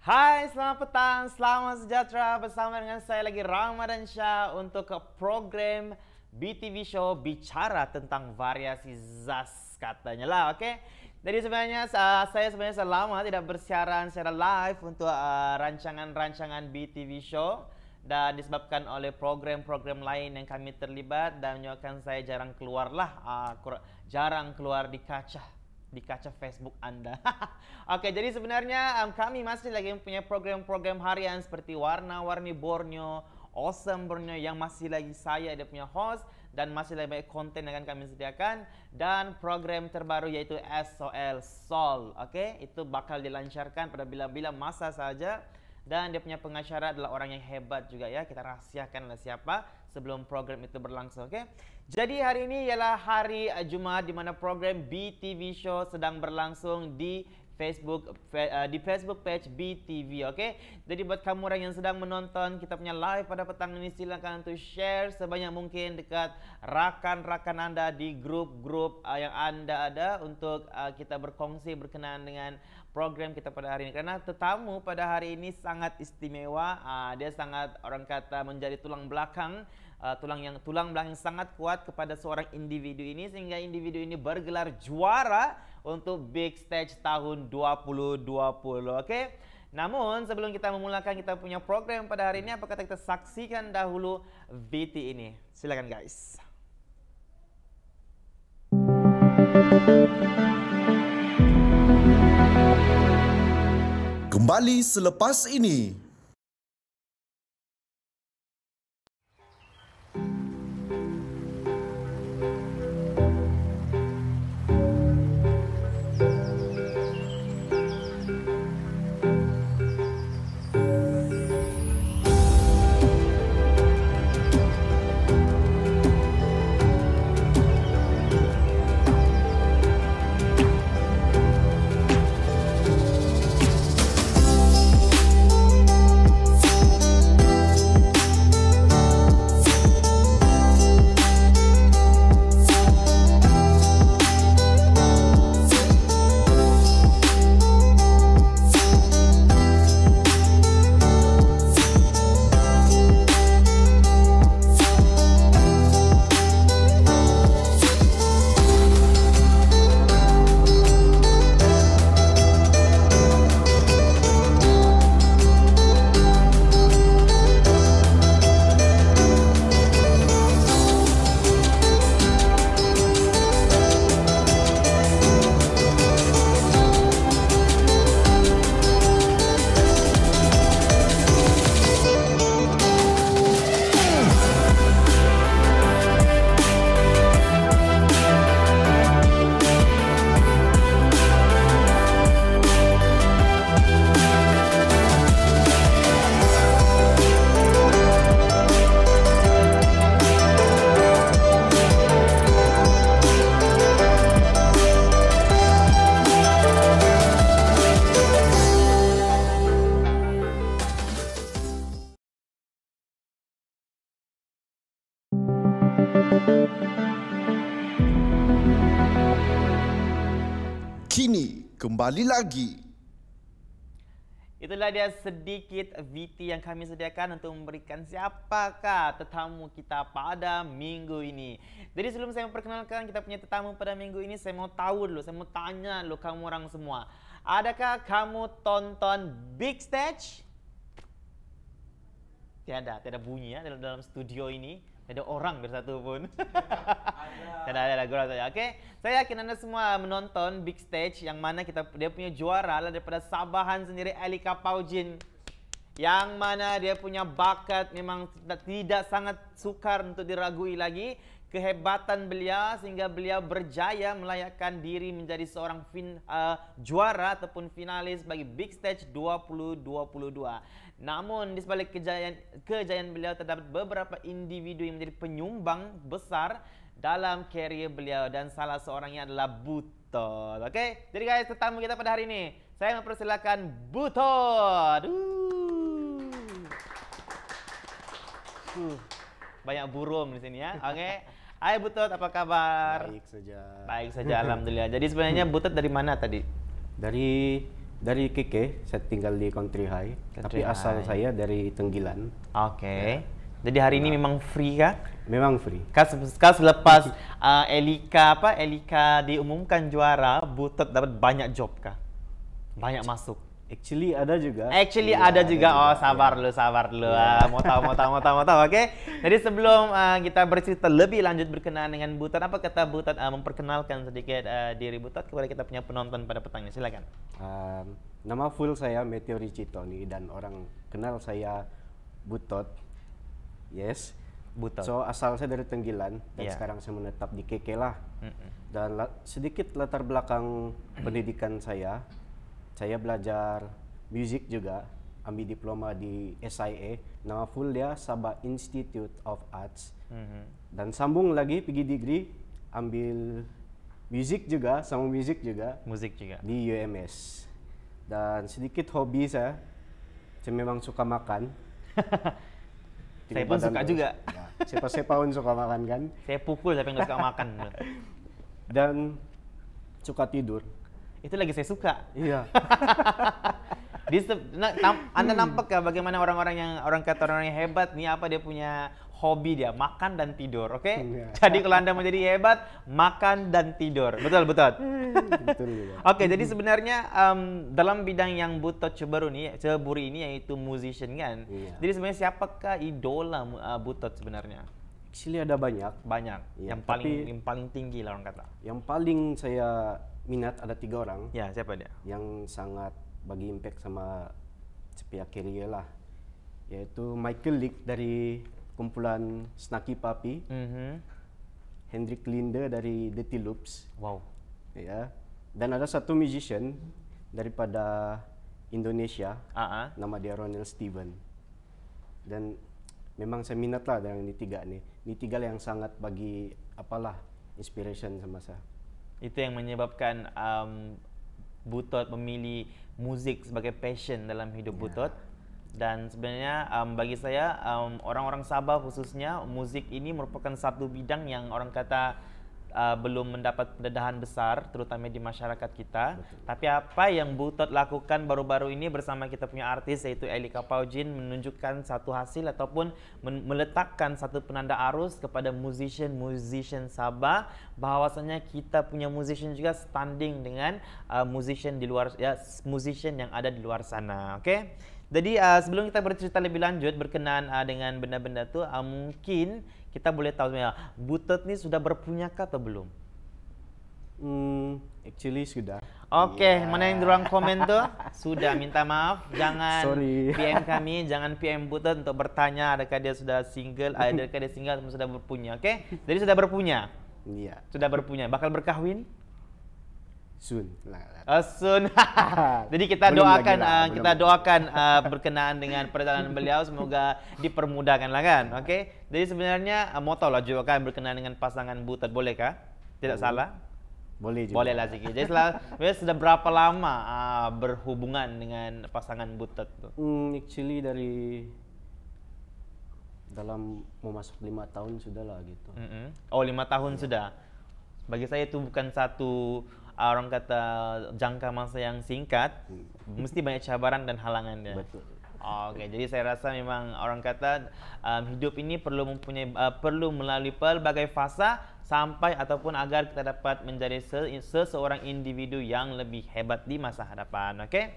Hai, selamat petang, selamat sejahtera. Bersama dengan saya lagi Ramadan Shah untuk ke program BTV Show bicara tentang variasi zaz katanya lah, oke? Jadi sebenarnya saya selama tidak bersiaran secara live untuk rancangan-rancangan BTV Show dan disebabkan oleh program-program lain yang kami terlibat dan menyebabkan saya jarang keluar di kaca Facebook Anda. Oke, jadi sebenarnya kami masih lagi punya program-program harian seperti Warna-Warni Borneo, Awesome Borneo yang masih lagi saya dia punya host dan masih lagi banyak konten yang akan kami sediakan dan program terbaru yaitu SOL Sol. Oke, itu bakal dilancarkan pada bila-bila masa saja. Dan dia punya pengacara adalah orang yang hebat juga ya. Kita rahasiakan siapa sebelum program itu berlangsung, oke? Jadi hari ini ialah hari Jumaat di mana program BTV Show sedang berlangsung di Facebook page BTV, oke? Jadi buat kamu orang yang sedang menonton kita punya live pada petang ini, silakan untuk share sebanyak mungkin dekat rakan-rakan Anda di grup-grup yang Anda ada untuk kita berkongsi berkenaan dengan program kita pada hari ini. Karena tetamu pada hari ini sangat istimewa, dia sangat orang kata menjadi tulang belakang yang sangat kuat kepada seorang individu ini sehingga individu ini bergelar juara untuk Big Stage tahun 2020, oke? Namun sebelum kita memulakan kita punya program pada hari ini, apa kata kita saksikan dahulu VT ini. Silakan guys. Kembali selepas ini. Kini kembali lagi. Itulah dia sedikit VT yang kami sediakan untuk memberikan siapakah tetamu kita pada minggu ini. Jadi sebelum saya memperkenalkan kita punya tetamu pada minggu ini, saya mau tahu dulu, saya mau tanya dulu kamu orang semua. Adakah kamu tonton Big Stage? Tiada bunyi ya dalam studio ini. Ada orang bersatu pun. Ada gurau saja. Oke, saya yakin Anda semua menonton Big Stage yang mana dia punya juara adalah daripada Sabahan sendiri, Elika Paujin. Yang mana dia punya bakat memang tidak sangat sukar untuk diragui lagi. Kehebatan beliau sehingga beliau berjaya melayakkan diri menjadi seorang juara ataupun finalis bagi Big Stage 2022. Namun di sebalik kejayaan beliau terdapat beberapa individu yang menjadi penyumbang besar dalam karier beliau dan salah seorangnya adalah Butot. Oke, jadi guys, tetamu kita pada hari ini saya mempersilakan Butot. Banyak burung di sini ya. Oke. Hai Butot, apa kabar? Baik saja. Baik saja, alhamdulillah. Jadi sebenarnya Butot dari mana tadi? Dari Dari Keke, saya tinggal di Country High, tapi High. asal saya dari Tenggilan. Oke. Jadi hari ini memang free kah? Memang free. Kas selepas Elika diumumkan juara, Butot dapat banyak job kah? Banyak masuk. Actually ada juga. Ada juga. Oh, sabar lu. Mau tahu. Oke. Jadi sebelum kita bercerita lebih lanjut berkenaan dengan Butot, apa kata Butot memperkenalkan sedikit diri Butot kepada kita punya penonton pada petang ini. Silakan. Nama full saya Meteori Citoni dan orang kenal saya Butot. Yes. Butot. So asal saya dari Tenggilan dan Yeah. sekarang saya menetap di Keke lah. Dan sedikit latar belakang pendidikan saya belajar musik juga, ambil diploma di SIA, nama full dia Sabah Institute of Arts. Dan sambung lagi pergi degree, ambil musik juga, Musik juga. di UMS. Dan sedikit hobi saya memang suka makan. Saya pun suka juga. Ya, siapa pun suka makan kan. Saya pukul tapi nggak suka makan. Dan suka tidur. Itu lagi saya suka. Iya. Anda nampak ya bagaimana orang yang hebat nih, apa dia punya hobi, dia makan dan tidur, oke? Iya. Jadi kalau Anda menjadi hebat, makan dan tidur, betul. Betul juga. Oke, jadi sebenarnya dalam bidang yang Butot ceburi ini yaitu musician kan. Iya. Jadi sebenarnya siapakah idola Butot sebenarnya? Actually ada banyak. Banyak. Iya, yang paling tinggi lah orang kata. Yang paling saya minat ada 3 orang Ya, siapa dia? yang sangat bagi impact sama sepiak career lah, yaitu Michael Lick dari kumpulan Snaky Papi, Hendrik Linde dari Dirty Loops, Wow. ya, dan ada satu musician daripada Indonesia, nama dia Ronald Steven. Dan memang saya minat lah dengan ini 3 nih. Ini 3 yang sangat bagi inspiration sama saya. Itu yang menyebabkan Butot memilih musik sebagai passion dalam hidup Butot. Dan sebenarnya bagi saya orang-orang Sabah khususnya, musik ini merupakan satu bidang yang orang kata belum mendapat pendedahan besar terutama di masyarakat kita. Betul. Tapi apa yang Butot lakukan baru-baru ini bersama kita punya artis yaitu Elika Paujin menunjukkan satu hasil ataupun meletakkan satu penanda arus kepada musician Sabah bahwasanya kita punya musician juga standing dengan musician yang ada di luar sana. Oke? Jadi sebelum kita bercerita lebih lanjut berkenaan dengan benda-benda itu, mungkin kita boleh tahu sebenarnya Butot ini sudah berpunya kah atau belum? Actually sudah. Oke, mana yang di ruang komen tuh? Sudah, minta maaf. Jangan Sorry. PM kami, jangan PM Butot untuk bertanya adakah dia sudah single, adakah dia single atau sudah berpunya. Oke? Jadi sudah berpunya. Iya. Sudah berpunya. Bakal berkahwin? Soon. Soon. Jadi kita doakan berkenaan dengan perjalanan beliau semoga dipermudahkan lah kan. Oke? Jadi sebenarnya mau tahu lah juga kan berkenaan dengan pasangan Butot, boleh kah? Tidak salah? Boleh juga. Boleh lah sedikit. Jadi sudah berapa lama berhubungan dengan pasangan Butot tuh? Actually dari dalam mau masuk 5 tahun sudah lah gitu. Oh, 5 tahun sudah. Bagi saya itu bukan satu orang kata jangka masa yang singkat, mesti banyak cabaran dan halangannya. Betul. Oke, jadi saya rasa memang orang kata hidup ini perlu melalui pelbagai fasa sampai ataupun agar kita dapat menjadi seseorang individu yang lebih hebat di masa hadapan. Oke?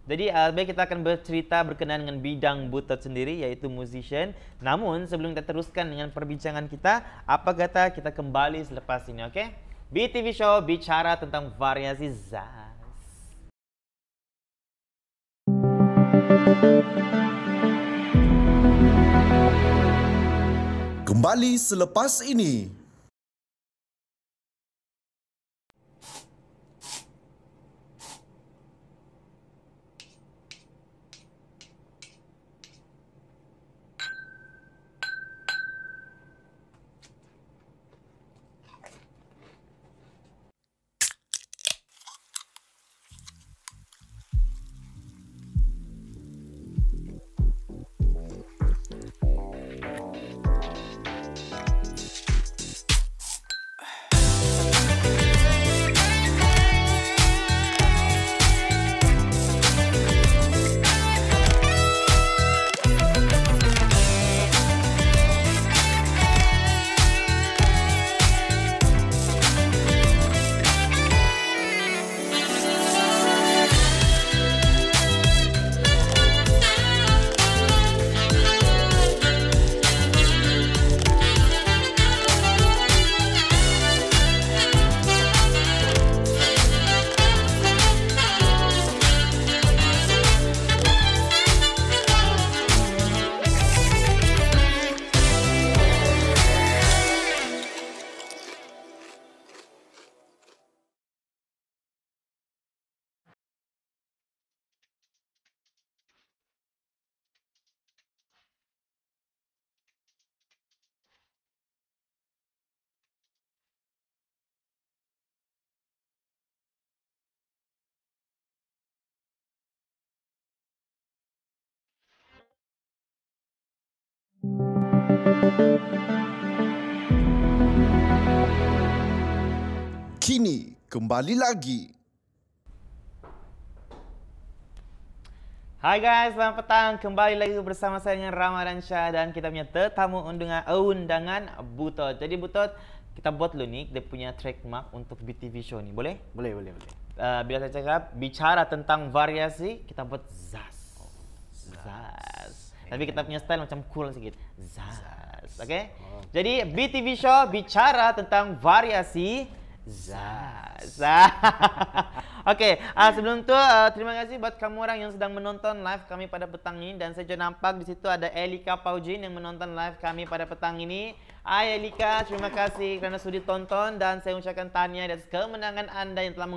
Jadi baik, kita akan bercerita berkenaan dengan bidang Butot sendiri yaitu musician. Namun sebelum kita teruskan dengan perbincangan kita, apa kata kita kembali selepas ini, oke? BTV Show bicara tentang variasi jazz. Kembali selepas ini. Kini kembali lagi. Hai guys, selamat petang. Kembali lagi bersama saya dengan Ramadan Shah dan kita punya tetamu undangan Butot. Jadi Butot, kita buat lu nih dia punya trademark untuk BTV show nih, boleh? Boleh. Bila saya cakap bicara tentang variasi, kita buat Zaz. Zaz. Tapi kita punya style macam cool sedikit. Zaz. Oke? Jadi BTV show bicara tentang variasi Zaz. Oke, sebelum itu terima kasih buat kamu orang yang sedang menonton live kami pada petang ini dan saya juga nampak di situ ada Elika Paujin yang menonton live kami pada petang ini. Hai Elika, terima kasih kerana sudi tonton dan saya ucapkan tahniah atas kemenangan Anda yang telah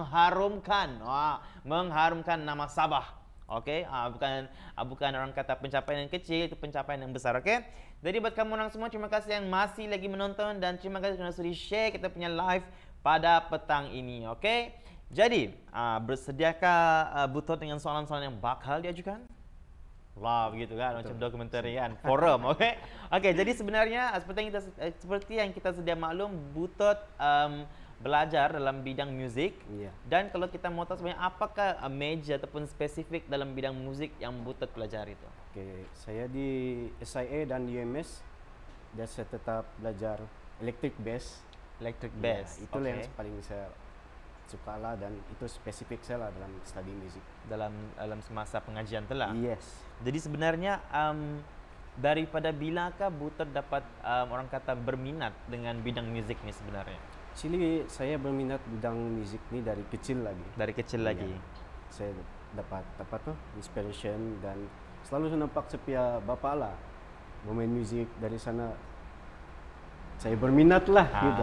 mengharumkan nama Sabah. Oke, bukan orang kata pencapaian yang kecil, itu pencapaian yang besar. Oke, jadi buat kamu orang semua terima kasih yang masih lagi menonton dan terima kasih kerana sudi share kita punya live pada petang ini. Oke, jadi bersediakah Butot dengan soalan-soalan yang bakal diajukan? Lah begitu kan, macam dokumentarian forum. Oke, jadi sebenarnya seperti yang kita sedia maklum, Butot belajar dalam bidang musik. Dan kalau kita mau tahu sebenarnya apakah major ataupun spesifik dalam bidang musik yang Butot pelajari itu? Oke, saya di SIA dan UMS dan saya tetap belajar electric bass. Electric bass. Ya, itulah yang paling saya suka lah dan itu spesifik saya lah dalam study musik. Dalam semasa pengajian telah. Yes. Jadi sebenarnya daripada bilakah Butot dapat orang kata berminat dengan bidang musik ni sebenarnya? Actually saya berminat bidang musik ni dari kecil lagi. Dari kecil lagi. Saya dapat inspiration dan selalu saya nampak sepia bapa lah bermain musik, dari sana saya berminat lah gitu.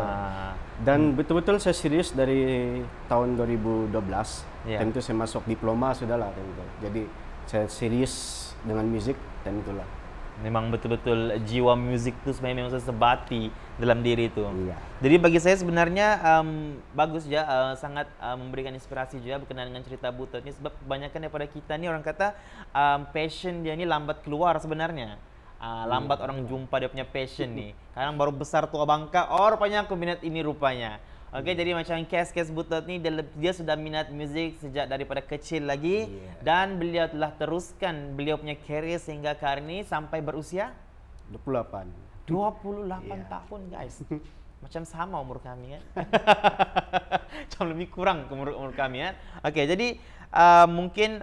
Dan betul-betul saya serius dari tahun 2012. Time itu saya masuk diploma sudah lah time itu. Jadi saya serius dengan musik dan itulah. Memang betul-betul jiwa musik itu sebenarnya memang sesebati dalam diri itu. Iya. Jadi bagi saya sebenarnya bagus ya, sangat memberikan inspirasi juga berkenaan dengan cerita Butot ini sebab kebanyakan daripada kita ni orang kata passion dia ni lambat keluar sebenarnya. Lambat orang jumpa dia punya passion ni. Kadang baru besar tua bangka, rupanya aku minat ini rupanya. Oke, jadi macam kes Butot ni dia sudah minat musik sejak daripada kecil lagi dan beliau telah teruskan beliau punya career sehingga ke hari ini sampai berusia 28 tahun guys. Macam sama umur kami kan. Macam lebih kurang umur kami kan. Oke, jadi mungkin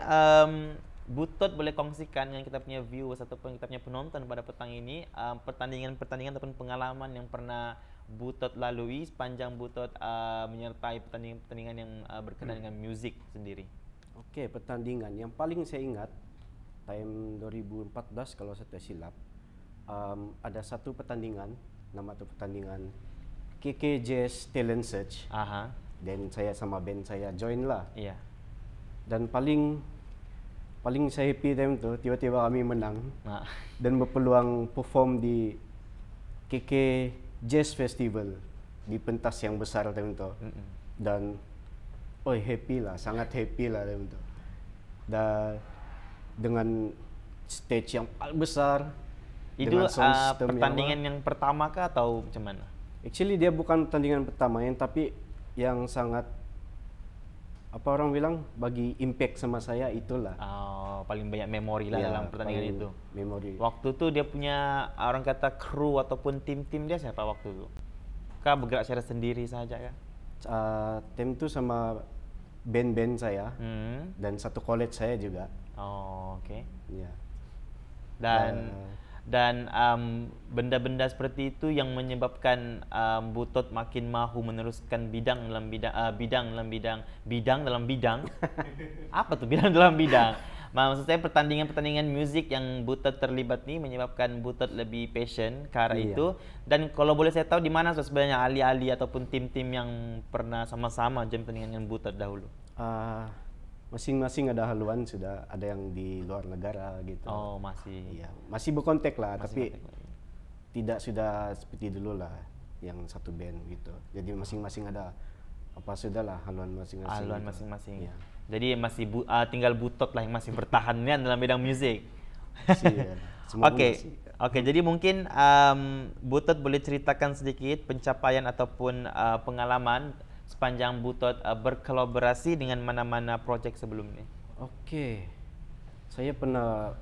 Butot boleh kongsikan dengan kita punya viewers ataupun kita punya penonton pada petang ini pertandingan-pertandingan ataupun pengalaman yang pernah Butot lalui sepanjang Butot menyertai pertandingan-pertandingan yang berkenaan dengan musik sendiri. Oke, pertandingan yang paling saya ingat tahun 2014 kalau saya tak silap, ada satu pertandingan, nama tu pertandingan KK Jazz Talent Search. Dan saya sama band saya join lah. Dan paling saya happy time tu tiba-tiba kami menang dan berpeluang perform di KK Jazz Festival di pentas yang besar time tu. Dan happy lah, sangat happy lah time tu. Dan dengan stage yang besar. Itu pertandingan yang pertama kah atau macam mana? Actually dia bukan pertandingan pertama tapi yang sangat orang bilang bagi impact sama saya itulah. Paling banyak memori lah dalam pertandingan itu. Memori. Waktu tu dia punya orang kata kru ataupun tim-tim dia siapa waktu tu? Kah bergerak secara sendiri saja kah? Tim tu sama band-band saya dan satu college saya juga. Oke. Ya. Dan benda-benda seperti itu yang menyebabkan Butot makin mahu meneruskan bidang dalam bidang. Apa tuh bidang dalam bidang? Maksud saya pertandingan-pertandingan musik yang Butot terlibat ni menyebabkan Butot lebih passion ke arah itu. Dan kalau boleh saya tahu di mana sebenarnya ahli-ahli ataupun tim-tim yang pernah sama-sama jam pertandingan dengan Butot dahulu? Masing-masing ada haluan, sudah ada yang di luar negara gitu. Masih. Iya, masih berkontak lah, tapi tidak sudah seperti dulu lah yang satu band gitu. Jadi masing-masing ada sudahlah haluan masing-masing. Haluan masing-masing. Ya. Jadi masih tinggal Butot lah yang masih bertahan kan dalam bidang musik. Oke, jadi mungkin Butot boleh ceritakan sedikit pencapaian ataupun pengalaman sepanjang Butot berkolaborasi dengan mana-mana project sebelumnya? Oke, saya pernah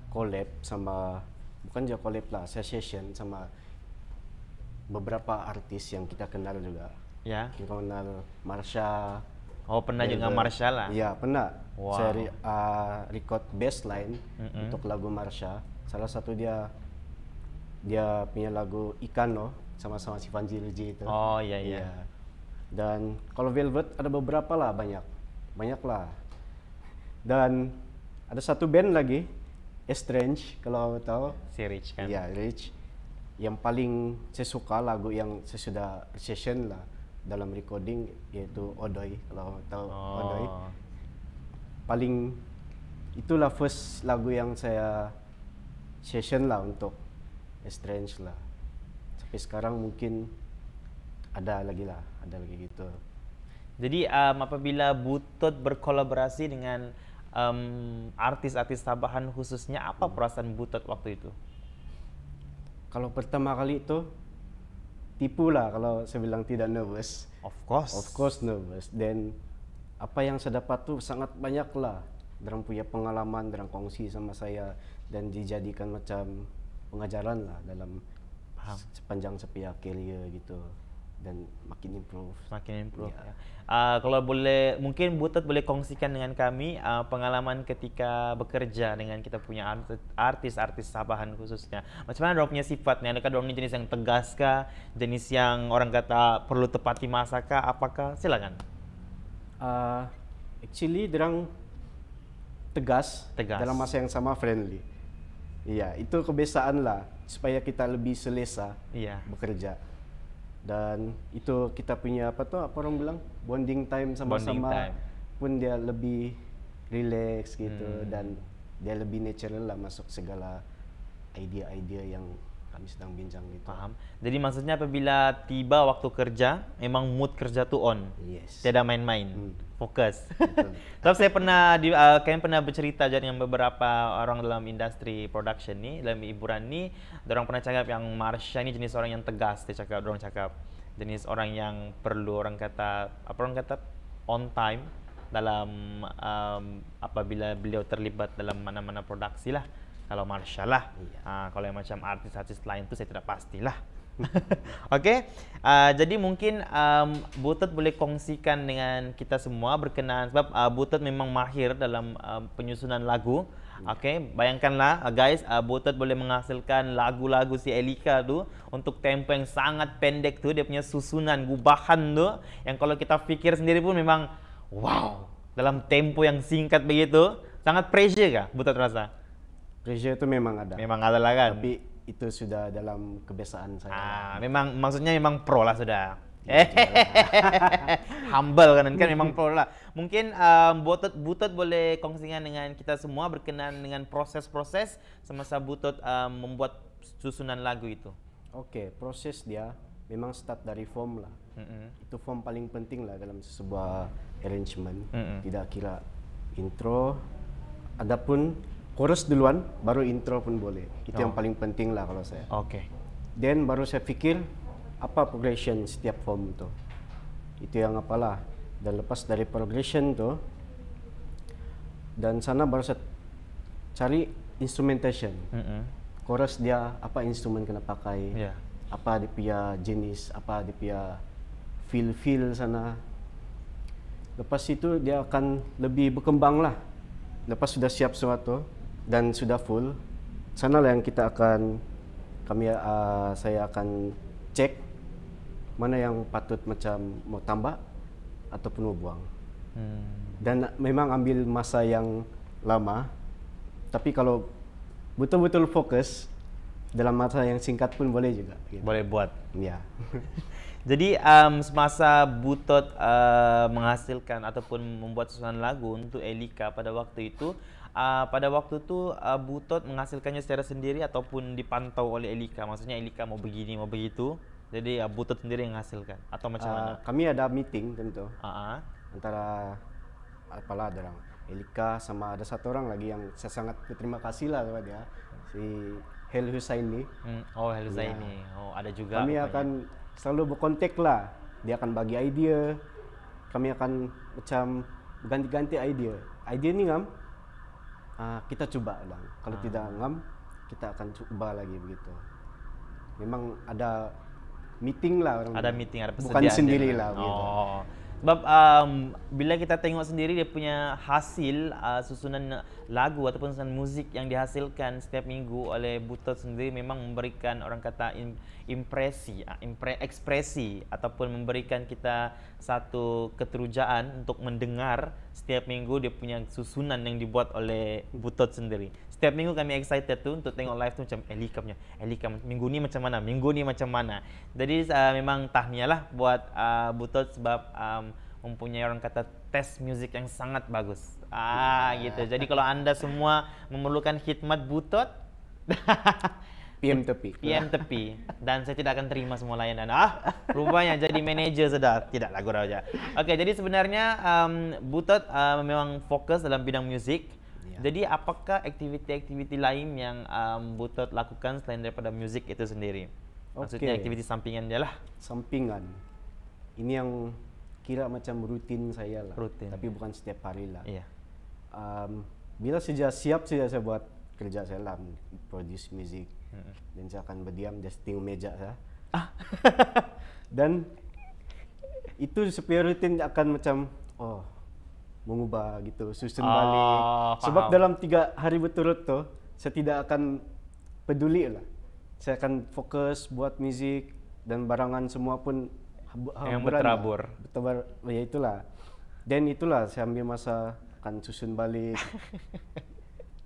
collab sama, bukan juga collab lah, session sama beberapa artis yang kita kenal juga. Ya. Kita kenal Marsha. Oh, pernah juga Marsha lah? Iya, pernah. Wow. Saya record bassline untuk lagu Marsha. Salah satu dia punya lagu Ikano sama-sama si Vanji Luji itu. Oh iya iya. Dan kalau Velvet ada beberapa lah, banyak lah. Dan ada satu band lagi, Estrange, kalau kamu tahu. Si Rich kan? Iya, Rich. Yang paling saya suka lagu yang saya sudah session lah dalam recording, yaitu Odoy, kalau tahu Odoy. Paling itulah first lagu yang saya session lah untuk Estrange lah. Sampai sekarang mungkin ada lagi gitu. Jadi apabila Butot berkolaborasi dengan artis-artis Sabahan khususnya, apa perasaan Butot waktu itu? Kalau pertama kali itu tipu lah kalau saya bilang tidak nervous. Of course. Of course nervous. Dan apa yang saya dapat tuh sangat banyak lah. Dorang punya pengalaman, dorang kongsi sama saya dan dijadikan macam pengajaran lah dalam sepanjang sepiak career gitu. Dan makin improve. Ya. Kalau boleh, mungkin Butot boleh kongsikan dengan kami pengalaman ketika bekerja dengan kita punya artis-artis Sabahan khususnya. Macam mana dorang punya sifatnya? Adakah dorang ini jenis yang tegas kah? Jenis yang orang kata perlu tepati masa kah? Apakah? Silakan. Actually, dorang tegas dalam masa yang sama friendly. Iya, itu kebiasaan lah supaya kita lebih selesa bekerja. Dan itu kita punya apa orang bilang bonding time sama-sama, pun dia lebih relax gitu dan dia lebih natural lah masuk segala idea-idea yang kami sedang bincang gitu. Paham. Jadi maksudnya apabila tiba waktu kerja, memang mood kerja tuh on. Yes. Tidak main-main. Fokus. Tapi saya pernah kalian pernah bercerita dengan beberapa orang dalam industri production nih, dalam hiburan nih, orang pernah cakap yang Marsha ini jenis orang yang tegas, dia cakap, orang cakap jenis orang yang perlu orang kata on time dalam apabila beliau terlibat dalam mana-mana produksi lah. Kalau Marsha lah. Kalau yang macam artis-artis lain itu saya tidak pastilah. Oke, jadi mungkin Butot boleh kongsikan dengan kita semua berkenaan, sebab Butot memang mahir dalam penyusunan lagu. Oke, bayangkanlah guys, Butot boleh menghasilkan lagu-lagu si Elika tuh untuk tempo yang sangat pendek tuh, dia punya susunan gubahan tuh yang kalau kita pikir sendiri pun memang wow, dalam tempo yang singkat begitu, sangat pressure kah Butot rasa? Pressure itu memang ada. Memang ada lah kan? Tapi itu sudah dalam kebiasaan saya. Memang maksudnya memang pro lah sudah. Humble kan memang pro lah. Mungkin Butot boleh kongsikan dengan kita semua berkenaan dengan proses-proses semasa Butot membuat susunan lagu itu. Oke, proses dia memang start dari form lah. Itu form paling penting lah dalam sebuah arrangement. Tidak kira intro, adapun chorus duluan, baru intro pun boleh. Itu yang paling penting lah kalau saya. Oke. Then baru saya pikir apa progression setiap form itu. Itu yang apalah. Dan lepas dari progression tu, dan sana baru saya cari instrumentation. Chorus dia apa instrumen kena pakai, apa dia punya jenis, apa dia punya feel sana. Lepas itu dia akan lebih berkembang lah. Lepas sudah siap sesuatu dan sudah full, sanalah yang saya akan cek mana yang patut macam mau tambah ataupun mau buang. Dan memang ambil masa yang lama, tapi kalau betul-betul fokus dalam masa yang singkat pun boleh juga. Gitu. Boleh buat. Ya. Jadi semasa Butot menghasilkan ataupun membuat susunan lagu untuk Elika pada waktu itu, Butot menghasilkannya secara sendiri ataupun dipantau oleh Elika. Maksudnya Elika mau begini, mau begitu. Jadi Butot sendiri yang menghasilkan atau macam mana? Kami ada meeting tentu. Antara apalah ada orang Elika sama ada satu orang lagi yang saya sangat berterima kasih lah kepada dia, si Hel Husaini. Hel Husaini. Ada juga. Kami akan selalu berkontak lah dia akan bagi idea, kami akan macam ganti-ganti idea. Idea ni ngam, kita coba ulang. Kalau tidak ngam, kita akan coba lagi begitu. Memang ada meeting lah orang. Ada meeting, ada bukan persediaan sendirilah dia. begitu. Oh. Sebab bila kita tengok sendiri dia punya hasil susunan lagu ataupun susunan musik yang dihasilkan setiap minggu oleh Butot sendiri memang memberikan orang kata ekspresi ataupun memberikan kita satu keterujaan untuk mendengar setiap minggu dia punya susunan yang dibuat oleh Butot sendiri. Setiap minggu kami excited tu untuk tengok live tu macam Elika minggu ni macam mana. Jadi memang tahniah lah buat Butot sebab mempunyai orang kata tes musik yang sangat bagus. Gitu. Jadi kalau anda semua memerlukan khidmat Butot PM tepi. PM tepi dan saya tidak akan terima semua layanan. Rupanya jadi manager sudah. Tidak lagu raja. Okey, jadi sebenarnya Butot memang fokus dalam bidang musik. Jadi apakah aktiviti-aktiviti lain yang Butot lakukan selain daripada musik itu sendiri? Maksudnya aktiviti sampingan dia lah. Sampingan. Ini yang kira macam rutin saya lah. Rutin. Tapi bukan setiap hari lah. Iya. Bila siap saya buat kerja saya lah, produce music. Dan saya akan berdiam, just tengok meja saya. Dan itu supaya rutin akan macam, mengubah gitu, susun balik. Sebab dalam 3 hari berturut tu, saya tidak akan peduli lah. Saya akan fokus buat musik dan barangan semua pun yang berterabur. Ya itulah. Dan itulah saya ambil masa akan susun balik.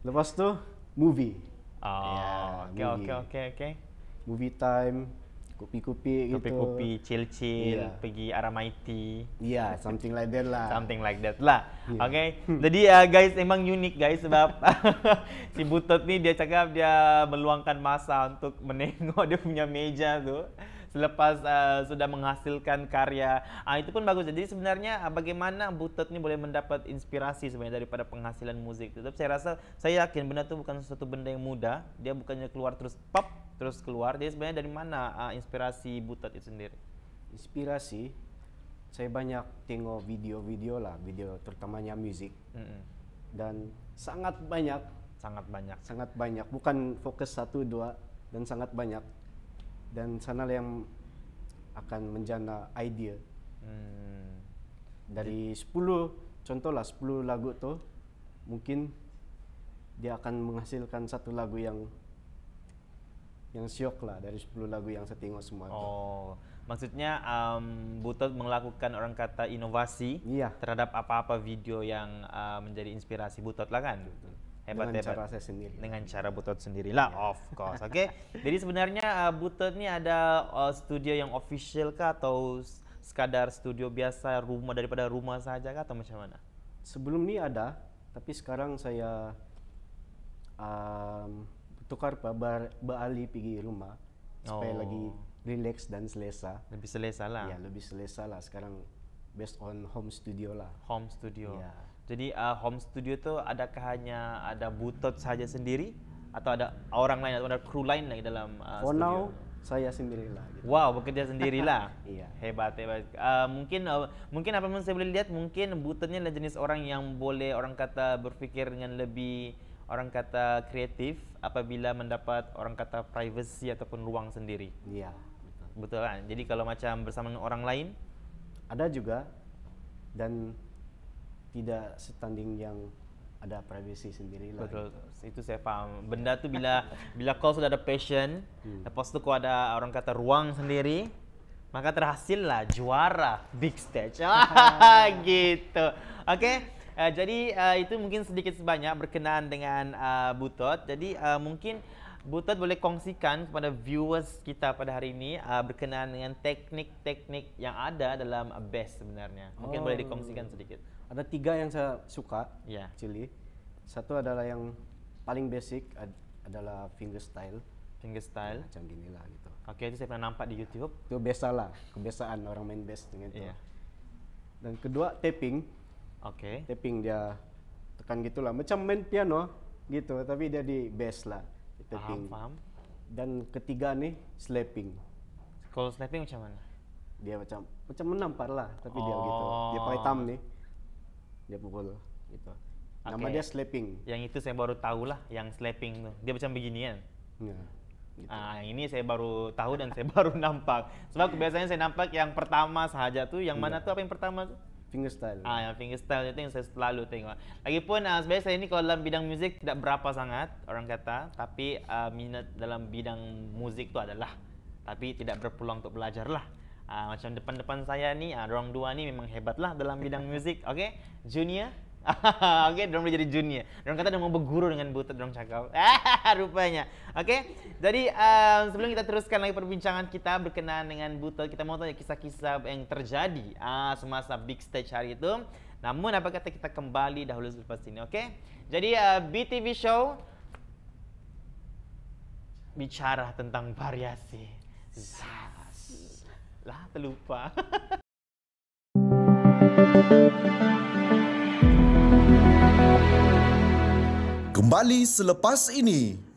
Lepas tu movie. Oke. Movie time, kopi-kopi gitu. Kopi-kopi, chill, pergi Aramaiti. Yeah, something like that lah. Something like that lah. Yeah. Okay. Jadi guys, emang unik guys sebab si Butot ni dia cakap dia meluangkan masa untuk menengok dia punya meja tu selepas sudah menghasilkan karya. Itu pun bagus. Jadi sebenarnya bagaimana Butot ni boleh mendapat inspirasi sebenarnya daripada penghasilan musik. Tapi saya yakin benda tu bukan sesuatu benda yang mudah. Dia bukannya keluar terus pop terus keluar. Jadi sebenarnya dari mana inspirasi Butot itu sendiri? Inspirasi, saya banyak tengok video-video lah, video terutamanya musik. Dan sangat banyak. Bukan fokus 1, 2 dan sangat banyak. Dan sana yang akan menjana idea. Dari 10, contohlah 10 lagu tu, mungkin dia akan menghasilkan satu lagu yang syok lah dari 10 lagu yang saya tengok semua. Maksudnya Butot melakukan orang kata inovasi terhadap apa-apa video yang menjadi inspirasi Butot lah kan? Hebat. Cara saya sendiri. Dengan cara Butot sendirilah, of course. Jadi sebenarnya Butot ni ada studio yang official kah atau sekadar studio biasa daripada rumah saja kah atau macam mana? Sebelum ni ada, tapi sekarang saya tukar beralih pergi rumah supaya lagi relax dan selesa. Lebih selesa lah. Ya, lebih selesa lah. Sekarang based on home studio lah. Home studio. Ya. Jadi home studio tu adakah hanya ada Butot saja sendiri atau ada orang lain atau ada kru lain lagi dalam For studio? now saya sendirilah. Gitu. Wow, bekerja sendirilah. Iya. Hebat. Mungkin apa yang saya boleh lihat, mungkin Butot ni adalah jenis orang yang boleh orang kata berfikir dengan lebih orang kata kreatif apabila mendapat orang kata privacy ataupun ruang sendiri. Iya, betul kan? Jadi kalau macam bersama dengan orang lain ada juga dan tidak setanding yang ada privacy sendiri lah. Betul, itu saya faham. Benda tu bila kau sudah ada passion, lepas tu kau ada orang kata ruang sendiri, maka terhasillah juara big stage. Gitu. Jadi itu mungkin sedikit sebanyak berkenaan dengan Butot. Jadi mungkin Butot boleh kongsikan kepada viewers kita pada hari ini berkenaan dengan teknik-teknik yang ada dalam bass sebenarnya. Mungkin boleh dikongsikan sedikit. Ada 3 yang saya suka, actually. Satu adalah yang paling basic, adalah fingerstyle. Fingerstyle? Macam gini lah gitu. Itu saya pernah nampak di YouTube. Itu biasa lah, kebiasaan orang main bass dengan itu. Dan kedua, tapping. Tapping dia tekan gitulah, macam main piano gitu, tapi dia di bass lah. Tapping. Paham. Dan ketiga nih, slapping. Kalau slapping macam mana? dia macam menampar lah, tapi dia gitu. Dia pakai thumb nih, dia pukul gitu. Nama dia slapping. Yang itu saya baru tahu lah, yang slapping tuh. Dia macam beginian. Ya, gitu. Yang ini saya baru tahu dan saya baru nampak. Sebab biasanya saya nampak yang pertama saja tuh, yang mana tuh apa yang pertama tuh? Fingerstyle. Yang fingerstyle itu yang saya selalu tengok. Lagipun sebenarnya saya ini kalau dalam bidang musik tidak berapa sangat orang kata, tapi minat dalam bidang musik itu adalah, tapi tidak berpeluang untuk belajar lah. Macam depan-depan saya nih, orang dua nih memang hebat lah dalam bidang musik. Oke, junior. Oke, dorang boleh jadi junior. Dorang kata dorang mau berguru dengan Butot, dorang cakap. Rupanya. Oke, jadi sebelum kita teruskan lagi perbincangan kita berkenaan dengan Butot, kita mau tanya kisah-kisah yang terjadi semasa big stage hari itu. Namun apa kata kita kembali dahulu selepas ini, oke? Jadi BTV Show bicara tentang variasi. Lah, terlupa. Kembali selepas ini.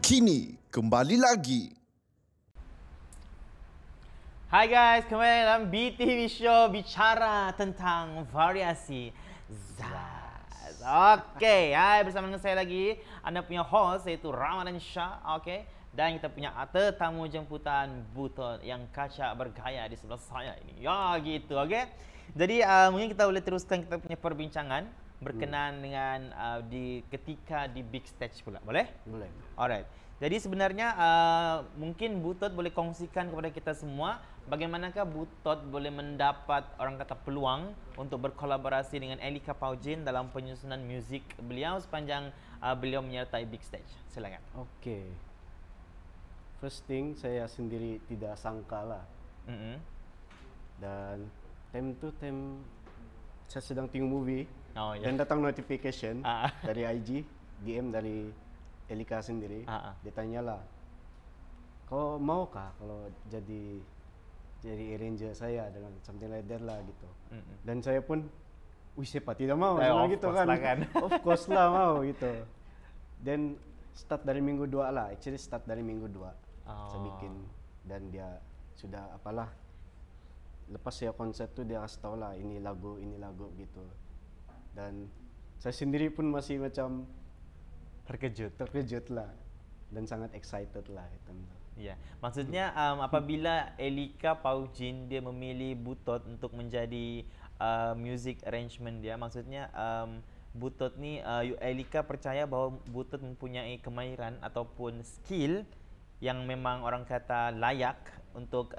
Kini kembali lagi. Hai guys, kembali dalam BTV Show bicara tentang variasi. Zaz. Oke, hai, bersama dengan saya lagi Anda punya host yaitu Ramadan Shah. Oke, dan kita punya tetamu jemputan Butot yang kacak bergaya di sebelah saya ini. Ya gitu, oke. Jadi mungkin kita boleh teruskan kita punya perbincangan berkenaan dengan ketika di big stage pula, boleh? Boleh. Alright. Jadi sebenarnya mungkin Butot boleh kongsikan kepada kita semua bagaimanakah Butot boleh mendapat orang kata peluang untuk berkolaborasi dengan Elika Paujin dalam penyusunan muzik beliau sepanjang beliau menyertai big stage. Silakan. Oke. First thing, saya sendiri tidak sangka lah. Dan time to time saya sedang tengok movie dan datang notification dari IG, DM dari Elika sendiri. Dia tanyalah, kau mau kah kalau jadi arranger saya dengan something like that lah gitu. Dan saya pun, siapa tidak mau gitu kan. Of course lah mau gitu. Dan start dari minggu 2 lah, start dari minggu 2 saya bikin. Dan dia sudah apalah, lepas saya konsep tuh dia kasih tau lah ini lagu gitu. Dan saya sendiri pun masih macam terkejut lah dan sangat excited lah itu. Ya, maksudnya apabila Elika Paujin dia memilih Butot untuk menjadi music arrangement dia, maksudnya Butot ni Elika percaya bahawa Butot mempunyai kemahiran ataupun skill yang memang orang kata layak untuk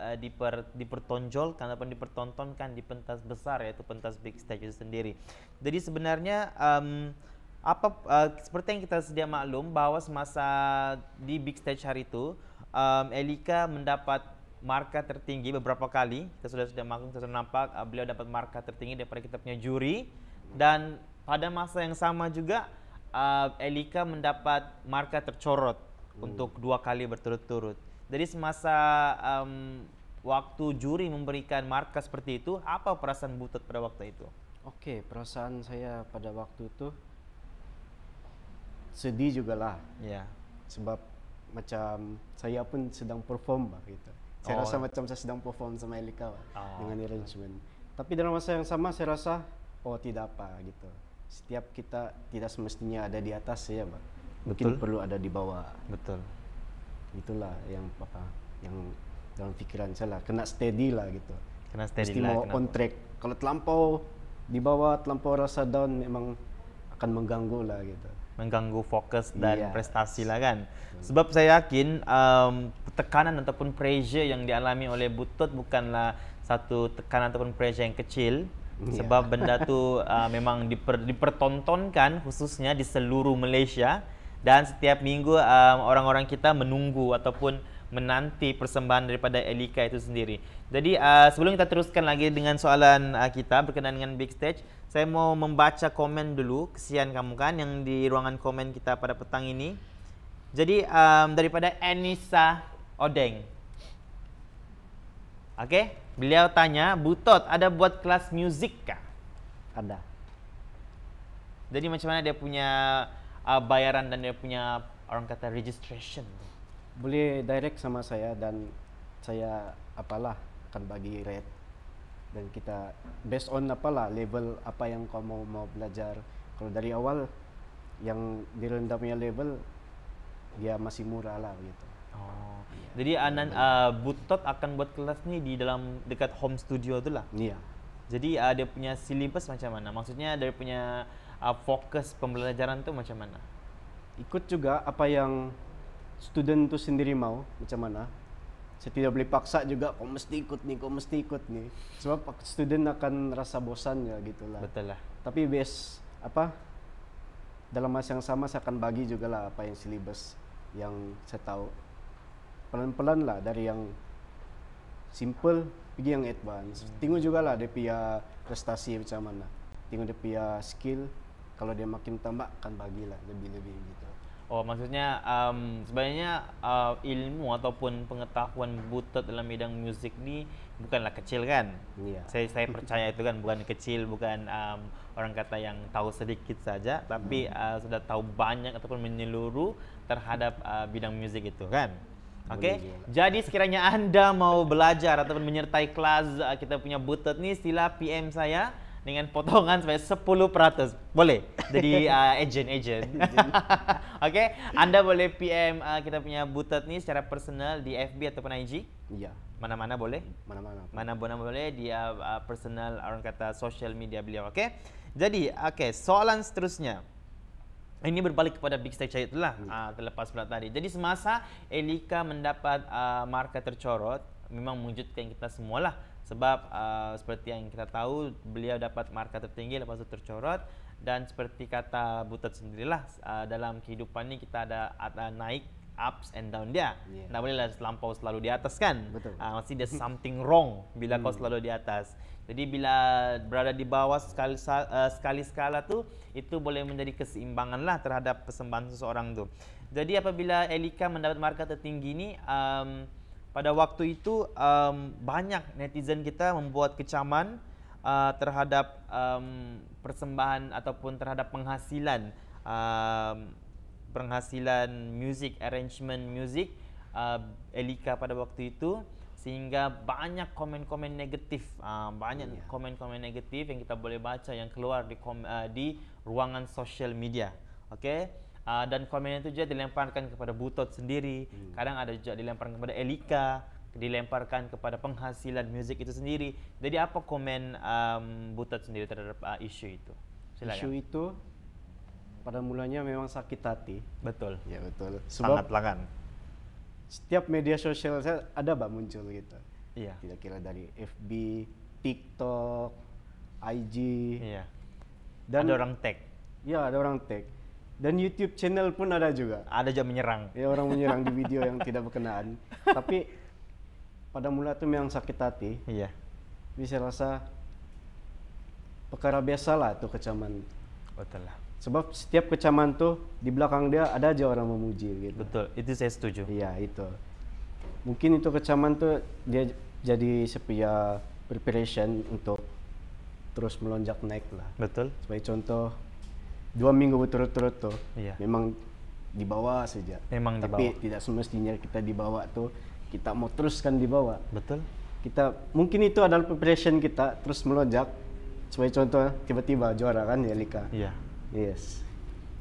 dipertonjolkan ataupun dipertontonkan di pentas besar, yaitu pentas big stage itu sendiri. Jadi sebenarnya seperti yang kita sedia maklum bahawa semasa di big stage hari itu Elika mendapat markah tertinggi beberapa kali. Kita sudah maklum, kita sudah nampak beliau dapat markah tertinggi daripada kita punya juri. Dan pada masa yang sama juga Elika mendapat markah tercorot untuk 2 kali berturut-turut. Jadi semasa waktu juri memberikan marka seperti itu, apa perasaan Butet pada waktu itu? Oke, perasaan saya pada waktu itu sedih juga lah. Ya. Sebab macam saya pun sedang perform bah, gitu. Saya rasa macam saya sedang perform sama Elika bah, dengan arrangement. Tapi dalam masa yang sama saya rasa oh tidak apa gitu. Setiap kita tidak semestinya ada di atas ya, Pak. Mungkin perlu ada di bawah. Betul. Itulah yang apa yang dalam pikiran saya lah, kena steady lah gitu. Kena steady mesti lah. mau on track. Kalau terlampau di bawah, terlampau rasa down memang akan mengganggu lah gitu. Mengganggu fokus dan prestasi lah kan. Sebab saya yakin tekanan ataupun pressure yang dialami oleh Butet bukanlah satu tekanan ataupun pressure yang kecil. Sebab benda tu memang dipertontonkan khususnya di seluruh Malaysia, dan setiap minggu orang-orang kita menunggu ataupun menanti persembahan daripada Elika itu sendiri. Jadi sebelum kita teruskan lagi dengan soalan kita berkenaan dengan big stage, saya mau membaca komen dulu, kesian kamu kan yang di ruangan komen kita pada petang ini. Jadi daripada Anissa Odeng. Okey, beliau tanya, Butet ada buat kelas muzik kah? Ada. Jadi macam mana dia punya bayaran dan dia punya orang kata registration? Boleh direct sama saya dan saya apalah akan bagi rate, dan kita based on apalah level apa yang kau mau belajar. Kalau dari awal yang direndah punya level dia masih murah lah gitu. Oh. Jadi Butet akan buat kelas ni di dalam dekat home studio tu lah. Iya. Jadi dia punya syllabus macam mana? Maksudnya dia punya fokus pembelajaran tu macam mana? Ikut juga apa yang student tu sendiri mau macam mana. Saya tidak boleh paksa juga kau mesti ikut nih, kau mesti ikut nih. Sebab student akan rasa bosan ya gitulah. Betul lah. Tapi base apa dalam masa yang sama saya akan bagi juga lah apa yang syllabus yang saya tahu. Pelan-pelan lah dari yang simple pergi yang advance. Tengok juga lah dia punya prestasi macam mana. Tengok dia punya skill. Kalau dia makin tambah akan bagilah lebih-lebih gitu. Oh, maksudnya sebenarnya ilmu ataupun pengetahuan Butet dalam bidang musik ni bukanlah kecil kan? Iya. Saya percaya itu kan bukan kecil, bukan orang kata yang tahu sedikit saja, tapi sudah tahu banyak ataupun menyeluruh terhadap bidang musik itu kan? Okey. Jadi sekiranya anda mau belajar ataupun menyertai kelas kita punya Butet ni, sila PM saya dengan potongan sampai 10%. Boleh? Jadi agent. Okey, anda boleh PM kita punya Butet ni secara personal di FB ataupun IG? Iya. Mana-mana boleh? Mana-mana boleh di personal orang kata social media beliau, okey? Jadi, okey, soalan seterusnya. Ini berbalik kepada big stage saya itulah terlepas pula tadi. Jadi semasa Elika mendapat markah tercorot, memang mengejutkan kita semualah. Sebab seperti yang kita tahu, beliau dapat markah tertinggi lepas itu tercorot. Dan seperti kata Butet sendirilah, dalam kehidupan ni kita ada naik, ups and down dia. Tak bolehlah terlampau selalu di atas kan? Betul. Mesti ada something wrong bila kau selalu di atas. Jadi bila berada di bawah sekali skala tu, itu boleh menjadi keseimbangan lah terhadap persembahan seseorang tu. Jadi apabila Elika mendapat markah tertinggi ni, pada waktu itu banyak netizen kita membuat kecaman terhadap persembahan ataupun terhadap penghasilan music, arrangement music Elika pada waktu itu, sehingga banyak komen-komen negatif, komen-komen negatif yang kita boleh baca yang keluar di ruangan social media. Okey. Dan komen itu juga dilemparkan kepada Butet sendiri. Kadang ada juga dilemparkan kepada Elika, dilemparkan kepada penghasilan muzik itu sendiri. Jadi apa komen Butet sendiri terhadap isu itu? Silakan. Isu itu pada mulanya memang sakit hati. Betul. Ya betul. Sebab sangatlah kan. Setiap media sosial saya ada muncul gitu. Iya. Tidak kira dari FB, TikTok, IG. Iya. Dan ada orang tag. Ya, ada orang tag. Dan YouTube channel pun ada juga. Ada juga menyerang. Ya, orang menyerang di video yang tidak berkenaan. Tapi pada mula itu memang sakit hati. Iya. Bisa rasa perkara biasa lah itu kecaman. Betul lah. Sebab setiap kecaman tuh di belakang dia ada aja orang memuji gitu. Betul, itu saya setuju. Iya, itu. Mungkin itu kecaman tuh dia jadi sebuah preparation untuk terus melonjak naik lah. Betul. Sebagai contoh, 2 minggu berturut-turut tuh Iya. memang di bawah saja. Memang di Tapi bawah. tidak semestinya kita di bawah tuh kita mau teruskan di bawah. Betul. Kita mungkin itu adalah preparation kita terus melonjak. Sebagai contoh tiba-tiba juara kan ya Lika. Iya. Yes.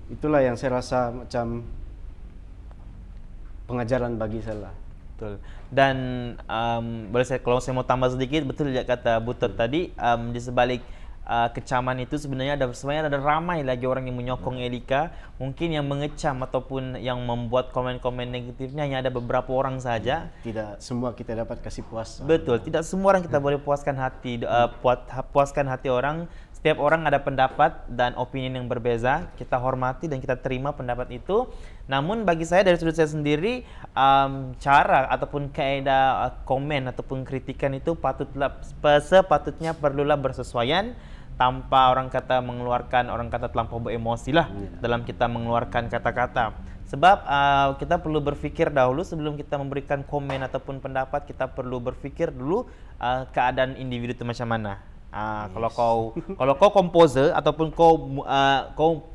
Itulah yang saya rasa macam pengajaran bagi saya lah. Betul. Dan boleh kalau saya mau tambah sedikit, betul ya kata Butet tadi, di sebalik kecaman itu sebenarnya ada ramai lagi orang yang menyokong Elika. Mungkin yang mengecam ataupun yang membuat komen-komen negatifnya hanya ada beberapa orang saja. Tidak semua kita dapat kasih puas. Betul, tidak semua orang kita boleh puaskan hati, puaskan hati orang. Setiap orang ada pendapat dan opini yang berbeza. Kita hormati dan kita terima pendapat itu. Namun bagi saya dari sudut saya sendiri, cara ataupun kaidah komen ataupun kritikan itu sepatutnya perlulah bersesuaian, tanpa orang kata terlampau beremosi lah dalam kita mengeluarkan kata-kata. Sebab kita perlu berpikir dahulu sebelum kita memberikan komen ataupun pendapat. Kita perlu berpikir dulu keadaan individu itu macam mana. Kalau kau komposer ataupun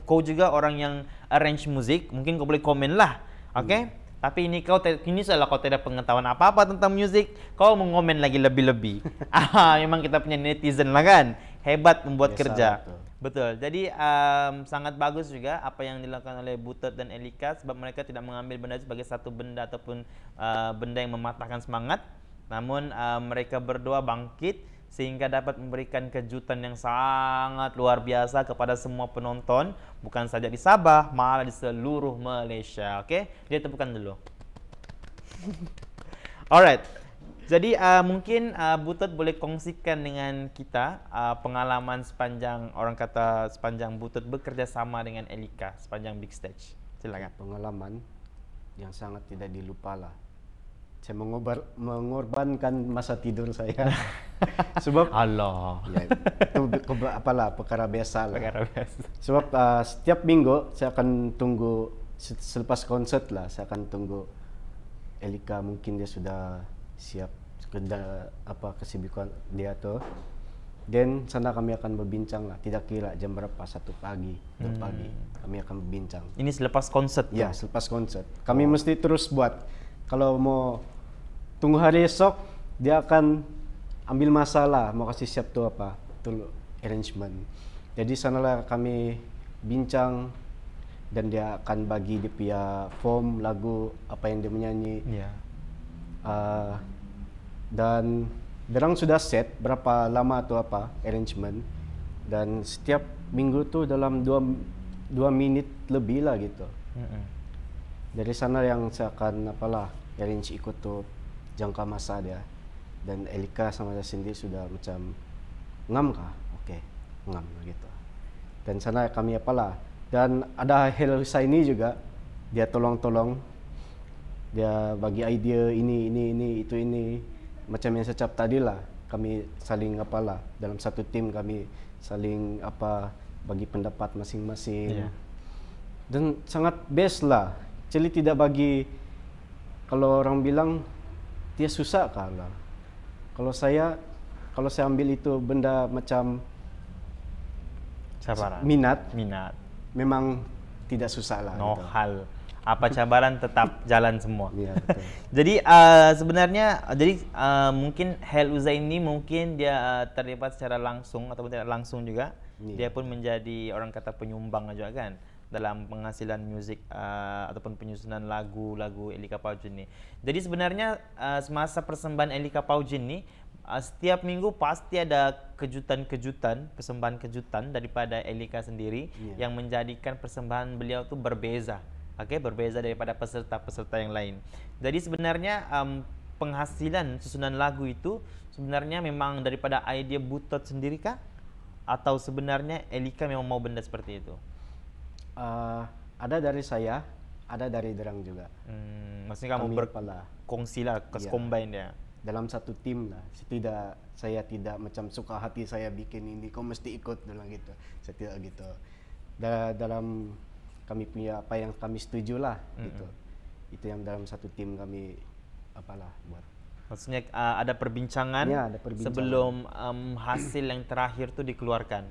kau juga orang yang arrange musik, mungkin kau boleh komen lah, oke? Tapi ini salah, kau tidak pengetahuan apa-apa tentang musik, kau mengomen lagi lebih-lebih. Memang kita punya netizen lah kan, hebat membuat Biasa, kerja. Betul. Jadi sangat bagus juga apa yang dilakukan oleh Butet dan Elika, sebab mereka tidak mengambil benda sebagai satu benda ataupun benda yang mematahkan semangat, namun mereka berdua bangkit sehingga dapat memberikan kejutan yang sangat luar biasa kepada semua penonton, bukan saja di Sabah, malah di seluruh Malaysia. Oke, dia tepukan dulu. Alright. Jadi mungkin Butet boleh kongsikan dengan kita pengalaman sepanjang Butet bekerja sama dengan Elika sepanjang Big Stage. Silakan. Pengalaman yang sangat tidak dilupa lah. Saya mengorbankan masa tidur saya. Sebab Allah. ya, itu perkara biasa lah. Perkara biasa. Sebab setiap minggu saya akan tunggu selepas konsert lah, saya akan tunggu Elika, mungkin dia sudah siap kesibukan dia tuh. Dan sana kami akan berbincang lah, tidak kira jam berapa, 1 pagi, 2 pagi kami akan berbincang. Ini selepas konsert? Ya, selepas konsert. Kami mesti terus buat. Kalau mau tunggu hari esok, dia akan ambil masalah, mau kasih siap tuh apa, tuh arrangement. Jadi sanalah kami bincang dan dia akan bagi dia punya form lagu apa yang dia menyanyi. Yeah. Dan derang sudah set berapa lama tuh apa arrangement, dan setiap minggu tuh dalam 2 menit lebih lah gitu. Dari sana yang saya akan arrange ikut tuh jangka masa dia. Dan Elika sama saya sendiri sudah macam ngam kah? Oke, ngam gitu. Dan sana kami dan ada Hel Husaini juga, dia tolong dia bagi idea ini itu ini, macam yang saya cakap tadi lah, kami saling dalam satu tim kami saling bagi pendapat masing-masing. Dan sangat best lah. Jadi tidak bagi, kalau orang bilang dia susah kalah. Kalau saya ambil itu benda macam Cabaran. minat, memang tidak susah lah. No gitu. hal. Apa cabaran tetap jalan semua. Iya, betul. Jadi sebenarnya mungkin Hel Husaini mungkin dia terlibat secara langsung ataupun tidak langsung juga. Dia pun menjadi orang kata penyumbang juga kan dalam penghasilan musik ataupun penyusunan lagu-lagu Elika Paujin ini. Jadi sebenarnya semasa persembahan Elika Paujin ini setiap minggu pasti ada persembahan kejutan daripada Elika sendiri yang menjadikan persembahan beliau itu berbeza. Berbeza daripada peserta-peserta yang lain. Jadi sebenarnya penghasilan susunan lagu itu sebenarnya memang daripada ide Butet sendiri kah? Atau sebenarnya Elika memang mau benda seperti itu? Ada dari saya, ada dari derang juga. Maksudnya kamu berkongsi lah, combine ya. Dalam satu tim lah. Saya tidak macam suka hati saya bikin ini, kau mesti ikut dalam gitu. Saya tidak gitu. Dalam kami punya apa yang kami setuju lah gitu. Itu yang dalam satu tim kami apalah buat. Maksudnya ada perbincangan, Ya, ada perbincangan. sebelum hasil yang terakhir tuh dikeluarkan.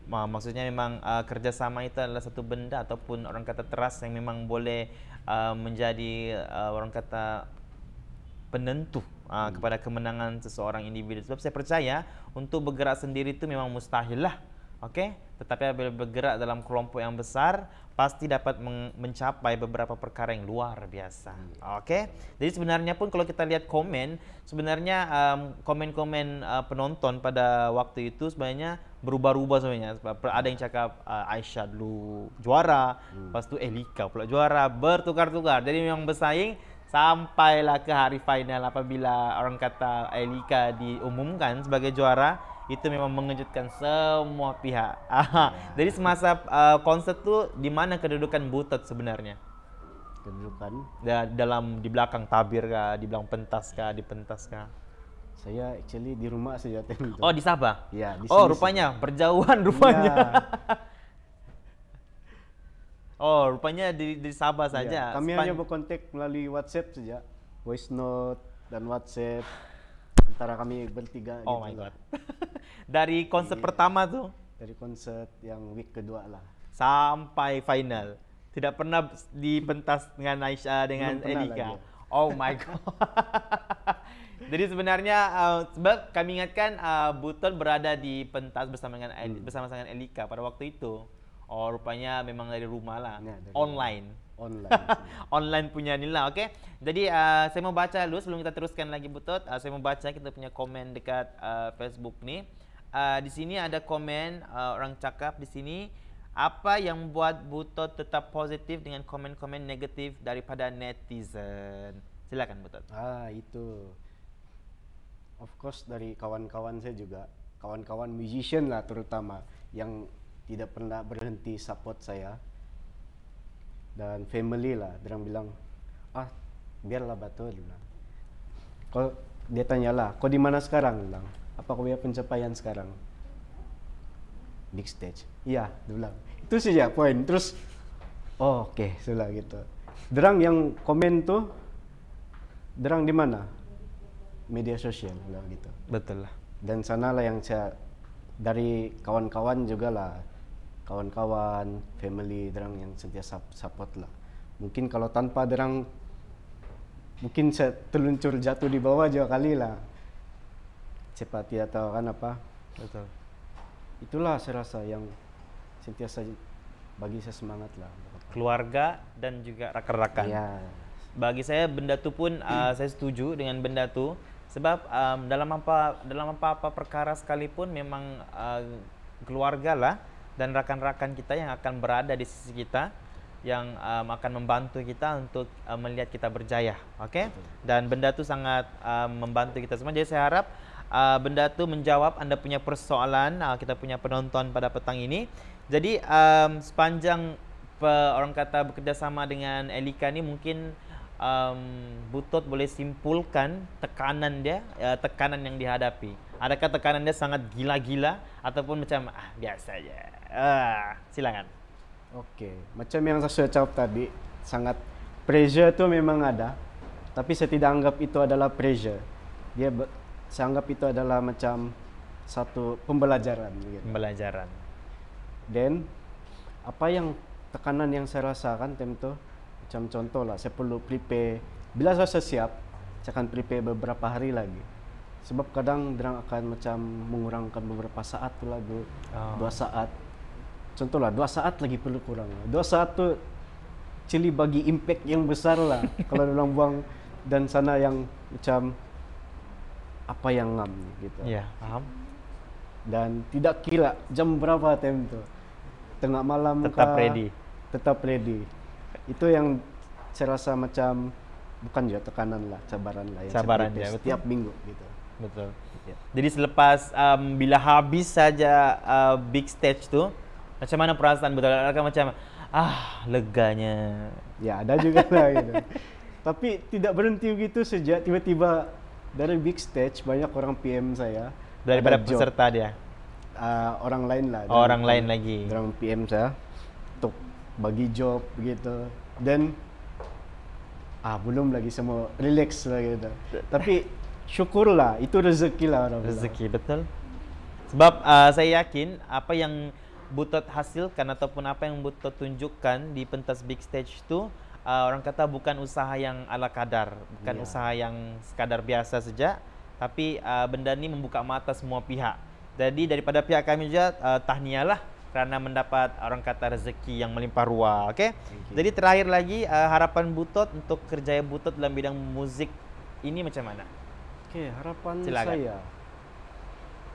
Maksudnya memang kerjasama itu adalah satu benda ataupun orang kata trust yang memang boleh menjadi orang kata penentu kepada kemenangan seseorang individu. Sebab saya percaya untuk bergerak sendiri itu memang mustahil lah. Okey, tetapi apabila bergerak dalam kelompok yang besar pasti dapat mencapai beberapa perkara yang luar biasa. Okey. Jadi sebenarnya pun kalau kita lihat komen, sebenarnya komen-komen penonton pada waktu itu sebenarnya berubah-ubah sebenarnya. Ada yang cakap Aisyah dulu juara, lepas tu Elika pula juara, bertukar-tukar. Jadi memang bersaing sampailah ke hari final apabila orang kata Elika diumumkan sebagai juara. Itu memang mengejutkan semua pihak. Jadi semasa konsert tu di mana kedudukan Butot sebenarnya? Kedudukan Di belakang tabir kah, di belakang pentas kah, di pentas kah? saya actually di rumah saja time itu. Oh, di Sabah. Ya, di Oh, sini rupanya berjauhan rupanya. Ya. Oh, rupanya di Sabah saja. Ya, kami hanya berkontak melalui WhatsApp saja, voice note dan WhatsApp antara kami bertiga. Oh gitu my lah. god. Dari konsert pertama tuh Dari konsert yang week kedua lah. sampai final tidak pernah di pentas dengan Aisyah dengan Belum pernah Elika. lagi. Oh my god. Jadi sebenarnya sebab kami ingatkan Butot berada di pentas bersama dengan Elika pada waktu itu. Oh, rupanya memang dari rumah lah. Ya, dari online. Online. Online punya nila, okey. Jadi saya mau baca dulu sebelum kita teruskan lagi Butot. Saya mau baca kita punya komen dekat Facebook ni. Di sini ada komen orang cakap di sini, apa yang membuat Butot tetap positif dengan komen-komen negatif daripada netizen? Silakan Butot. Itu of course dari kawan-kawan saya juga, kawan-kawan musician lah terutama yang tidak pernah berhenti support saya, dan family lah. Dia bilang, biarlah betul. Kau, dia tanyalah, kau di mana sekarang? Bilang, apa kau punya pencapaian sekarang? Big stage. Iya, dia bilang. Itu saja poin. Terus, oke, sudah gitu. Derang yang komen tuh, derang di mana? Media sosial lah gitu. Betul lah. Dan sanalah yang saya dari kawan-kawan juga lah, kawan-kawan, family derang yang sentiasa support lah. Mungkin kalau tanpa derang, mungkin saya terluncur jatuh di bawah juga kali lah. Siapa tidak tahu kan apa. Betul. Itulah saya rasa yang sentiasa bagi saya semangat lah. Keluarga dan juga rakan-rakan. Ya. Bagi saya benda tu pun saya setuju dengan benda tu, sebab dalam apa perkara sekalipun memang keluarga lah dan rakan-rakan kita yang akan berada di sisi kita, yang akan membantu kita untuk melihat kita berjaya, okey? Dan benda tu sangat membantu kita semua. Jadi saya harap benda tu menjawab anda punya persoalan kita punya penonton pada petang ini. Jadi sepanjang orang kata bekerjasama dengan Elika ni, mungkin Butot boleh simpulkan tekanan dia, tekanan yang dihadapi. Adakah tekanan dia sangat gila-gila ataupun macam biasa aja? Silakan. Oke, macam yang saya cakap tadi, sangat pressure tu memang ada, tapi saya tidak anggap itu adalah pressure. Saya anggap itu adalah macam satu pembelajaran. Gitu. Pembelajaran. Dan apa yang tekanan yang saya rasakan time tu, macam contoh lah, saya perlu prepare. Bila saya siap, saya akan prepare beberapa hari lagi. Sebab kadang dia akan macam mengurangkan beberapa saat tu lagu, 2 saat. Contohlah 2 saat lagi perlu kurang. 2 saat tu cili bagi impact yang besar lah. Kalau orang buang dan sana yang macam apa yang ngam gitu. Ya, paham. Dan tidak kira jam berapa time tu. Tengah malam Tetap kah, ready. Tetap ready. Itu yang saya rasa macam bukan juga tekanan lah, cabaran lah yang Cabaran saya ya, prepare setiap minggu gitu. Betul. Ya. Jadi selepas bila habis saja big stage tu, macam mana perasaan Betul? Adakah macam leganya? Ya, ada juga lah gitu. Tapi tidak berhenti begitu saja, tiba-tiba dari big stage banyak orang PM saya Daripada ada job. peserta dia. Orang lain lah. Orang lain lagi. Orang PM saya untuk bagi job begitu. Dan Belum lagi, semua relax lah gitu. Tapi syukurlah, itu rezeki lah orang bilang. Rezeki, betul. Sebab saya yakin apa yang Butot hasilkan ataupun apa yang Butot tunjukkan di pentas big stage itu orang kata bukan usaha yang ala kadar, bukan usaha yang sekadar biasa saja, tapi benda ini membuka mata semua pihak. Jadi daripada pihak kami juga tahniahlah kerana mendapat orang kata rezeki yang melimpah ruah. Okey. Jadi terakhir lagi harapan Butot untuk kerjaya Butot dalam bidang muzik ini macam mana? Okey, harapan Silakan.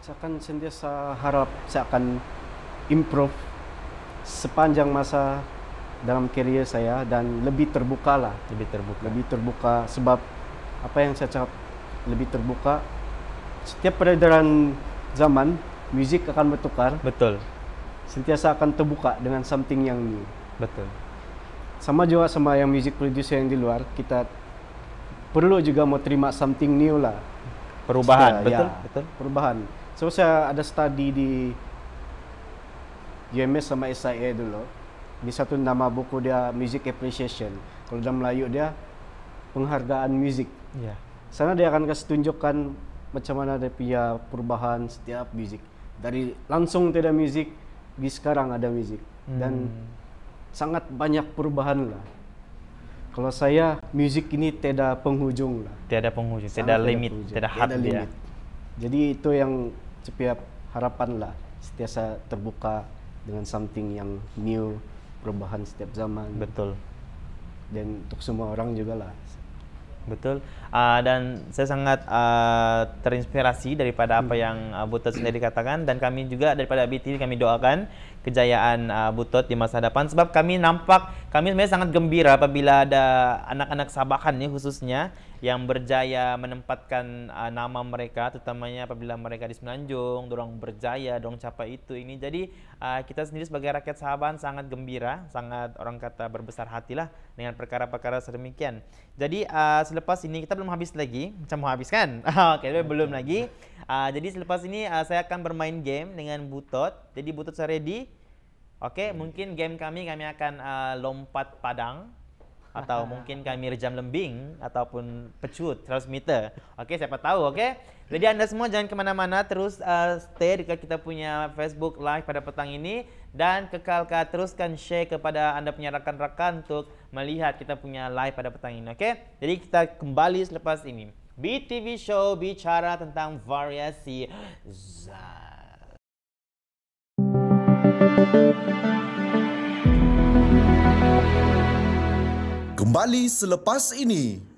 saya akan sentiasa harap saya akan improve sepanjang masa dalam career saya dan lebih terbuka lah. Lebih terbuka sebab apa yang saya cakap, lebih terbuka. Setiap peredaran zaman, muzik akan bertukar. Betul. Sentiasa akan terbuka dengan something yang new. Betul. Sama juga sama yang music producer yang di luar, kita perlu juga mau terima something new lah. Perubahan, betul, ya, betul. Perubahan. So saya ada study di UMS sama SIA dulu. Di satu nama buku dia Music Appreciation. Kalau dalam Melayu dia penghargaan musik. Ya. Sana dia akan kasih tunjukkan macam mana dia punya perubahan setiap musik. Dari langsung tidak musik, di sekarang ada musik. Dan sangat banyak perubahan lah. Kalau saya, musik ini tidak penghujung lah. Tiada penghujung, Sangat tiada limit, penghujung. tiada had dia. Jadi itu yang setiap harapan lah. Setiasa terbuka dengan something yang new, perubahan setiap zaman. Betul. Dan untuk semua orang juga lah. Betul. Dan saya sangat terinspirasi daripada apa yang Butot sendiri katakan, dan kami juga daripada BTV kami doakan kejayaan Butot di masa depan, sebab kami sebenarnya sangat gembira apabila ada anak-anak Sabahan ni khususnya yang berjaya menempatkan nama mereka, terutamanya apabila mereka di Semenanjung, dorang berjaya, dorang capai itu ini. Jadi kita sendiri sebagai rakyat Sabahan sangat gembira, sangat orang kata berbesar hatilah dengan perkara-perkara sedemikian. Jadi selepas ini kita belum habis lagi, macam mau habis kan? Oke, belum lagi. Jadi selepas ini saya akan bermain game dengan Butot. Jadi Butot saya ready. Oke, mungkin game kami akan lompat padang, atau mungkin kami rejam lembing ataupun pecut 100 meter. Oke, siapa tahu. Oke. Jadi anda semua jangan kemana-mana, terus stay dekat kita punya Facebook Live pada petang ini, dan teruskan share kepada anda punya rakan-rakan untuk melihat kita punya live pada petang ini. Oke. Jadi kita kembali selepas ini. BTV Show bicara tentang variasi Zaz. Kembali selepas ini.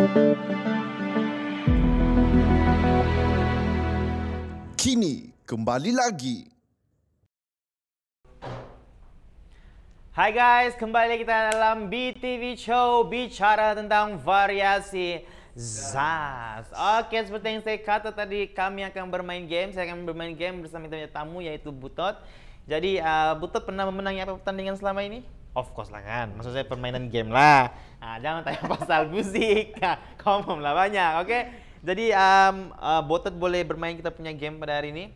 Kini kembali lagi. Hai guys, kembali kita dalam BTV Show bicara tentang variasi Zaz. Oke, seperti yang saya kata tadi, kami akan bermain game. Saya akan bermain game bersama tamu yaitu Butot. Jadi Butot pernah memenangi apa pertandingan selama ini? Of course lah kan, maksud saya permainan game lah. Jangan tanya pasal musik, common lah banyak. Oke, jadi Butot boleh bermain kita punya game pada hari ini.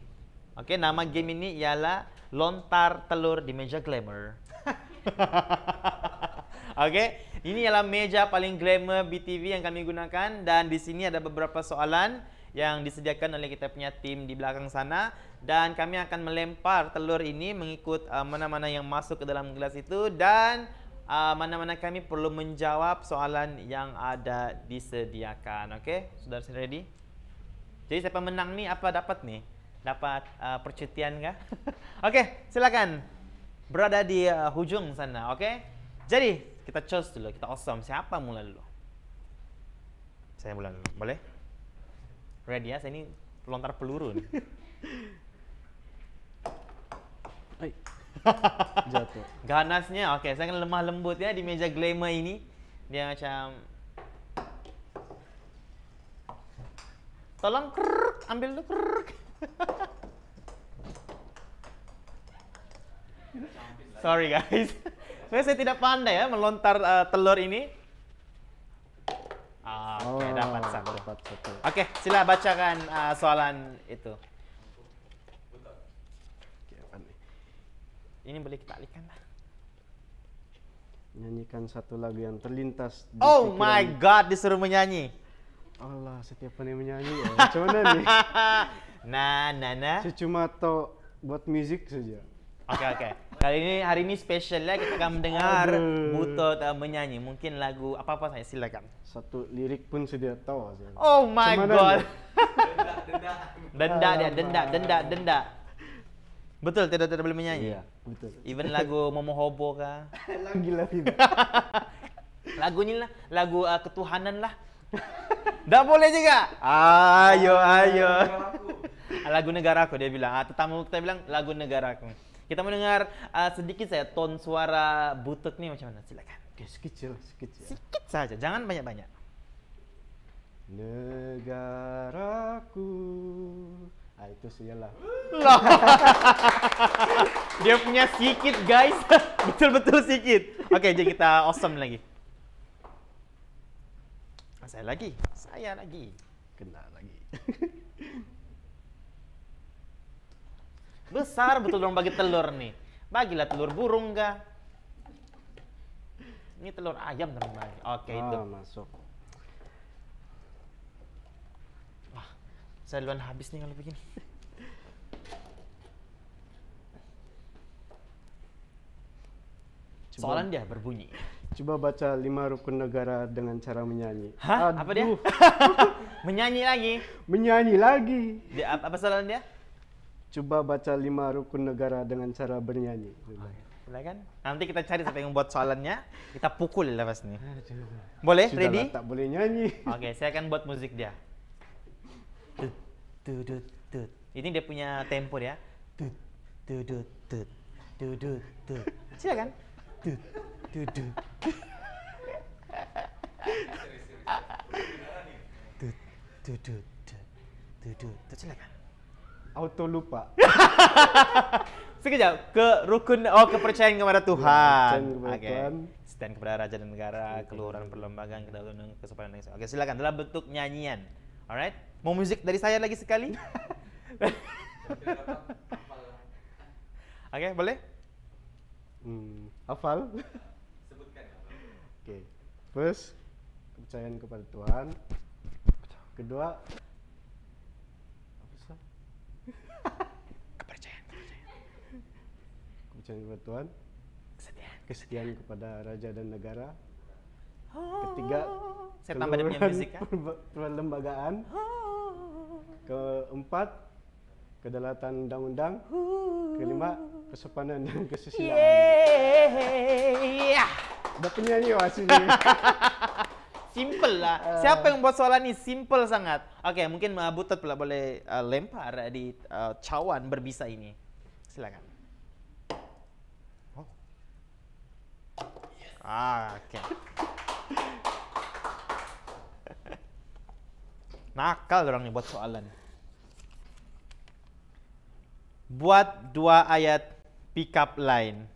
Oke, nama game ini ialah Lontar Telur di Meja Glamour. Oke, ini adalah meja paling glamour BTV yang kami gunakan, dan di sini ada beberapa soalan yang disediakan oleh kita punya tim di belakang sana, dan kami akan melempar telur ini mengikut mana-mana yang masuk ke dalam gelas itu, dan mana-mana kami perlu menjawab soalan yang ada disediakan. Oke, sudah ready? Jadi siapa menang nih apa dapat nih? Dapat percutian kah? Oke, silakan berada di hujung sana. Oke, jadi kita choose dulu, kita awesome. Siapa mula dulu? Saya mula dulu, boleh? Ready ya, saya ini lontar peluru nih. Jatuh. Ganasnya, oke, saya akan lemah lembut ya di meja glamour ini. Dia macam, tolong ambil dulu. Sorry guys, sebenarnya saya tidak pandai ya melontar telur ini. Oke, dapat satu. Oke, sila bacakan soalan itu. Ini boleh kita alihkan lah. Nyanyikan satu lagu yang terlintas di Oh pikiran. my god, disuruh menyanyi. Allah, setiap pandai menyanyi ya. Macam mana nih? Saya cuma tahu buat musik saja. Oke. Hari ini spesial ya, kita akan mendengar Butot menyanyi. Mungkin lagu apa-apa saya, silakan. Satu lirik pun sudah tahu. Oh my god. Denda. Denda. Betul, tidak boleh menyanyi. Iya, betul. Even lagu Momo Hobo kah? Lagi. Lagu ini lah, lagu ketuhanan lah. Nggak boleh juga. Ayo. Lagu negaraku dia bilang. Tetamu kita bilang lagu negaraku. Kita mendengar sedikit saya ton suara Butot nih macam mana? Silakan. Oke, sekecil. Sedikit saja, jangan banyak-banyak. Negaraku. Itu sialah. Dia punya sikit guys. Betul-betul sikit. Oke, jadi kita awesome lagi. Saya lagi. Kena lagi. Besar betul dong bagi telur nih. Bagilah telur burung kah? Ini telur ayam dong bagi. Oke, itu. Masuk. Wah, saya duluan habis nih kalau begini. Soalan dia berbunyi. Coba baca 5 rukun negara dengan cara menyanyi. Hah? Apa dia? Menyanyi lagi? Menyanyi lagi. Apa soalan dia? Coba baca 5 rukun negara dengan cara bernyanyi. Boleh kan? Nanti kita cari siapa yang buat soalannya, kita pukul lepas nih. Boleh? Sudahlah, Ready? tak boleh nyanyi. Oke, saya akan buat musik dia. Ini dia punya tempo ya. Silakan. Silakan. Auto lupa. Sekejap, kepercayaan kepada Tuhan. Tuhan. Stand kepada raja dan negara, keluaran perlembagaan, kedaulatan, kesopanan. Oke, silakan dalam bentuk nyanyian. Alright? Mau musik dari saya lagi sekali? Oke, boleh? Hafal? Sebutkan. Oke. First, kepercayaan kepada Tuhan. Kedua, apa sih? Kepercayaan. Kepercayaan kepada Tuhan. Kesetiaan kepada raja dan negara. Ketiga, saya tambah dia punya musik kan? Perlembagaan. Keempat, kedaulatan undang-undang. Kelima, kesopanan dan kesusilaan. Yeah. Udah penyanyi wah sini. Simple lah. Siapa yang buat soalan ini? Simple sangat. Oke, mungkin Butet pula boleh lempar di cawan berbisa ini. Silakan. Oh. Oke. Nakal orang nih buat soalan. Buat 2 ayat pick up line.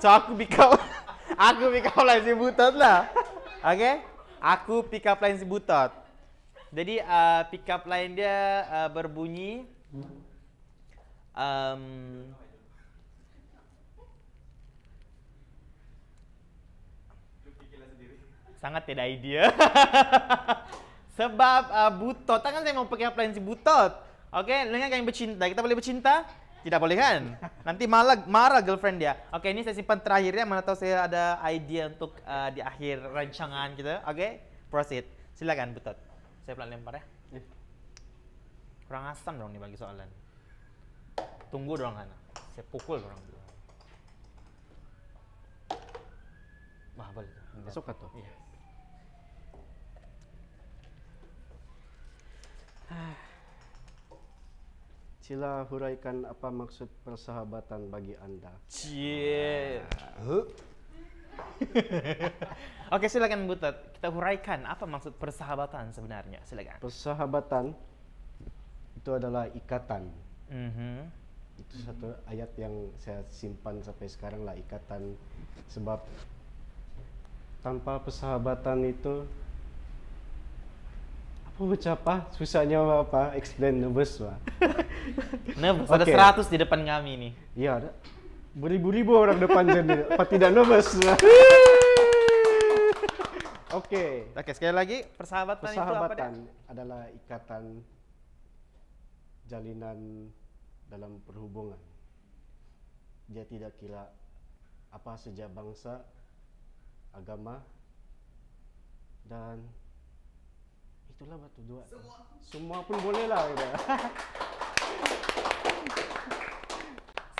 So aku pick up line si Butot lah. Oke? Aku pick up line si Butot. Jadi pick up line dia berbunyi sangat tidak idea. Sebab Butot, kan saya mau pakai up line si Butot. Oke, dengan kalian bercinta, kita boleh bercinta? Tidak boleh kan? Nanti marah girlfriend dia. Oke, ini saya simpan terakhirnya, mana tahu saya ada idea untuk di akhir rancangan kita. Oke, proceed. Silakan Butot. Saya pelan lempar ya. Kurang asam dong nih bagi soalan. Tunggu dong kan. Saya pukul dong. Wah, boleh. Masuk atau? Iya. Sila huraikan apa maksud persahabatan bagi Anda. Cie. Oke, silakan Butet. Kita huraikan apa maksud persahabatan sebenarnya. Silakan. Persahabatan itu adalah ikatan. Mhm. Itu satu ayat yang saya simpan sampai sekarang lah, ikatan. Sebab tanpa persahabatan itu apa susahnya apa explain nervous lah. Nervous, Oke. ada 100 di depan kami nih. Iya, ada beribu-ribu orang depan jadi apa tidak nervous. Oke. Oke, sekali lagi persahabatan itu apa dia? Persahabatan adalah ikatan jalinan dalam perhubungan. Dia tidak kira apa saja bangsa, agama, dan itulah batu dua. Semua pun boleh lah. Gitu.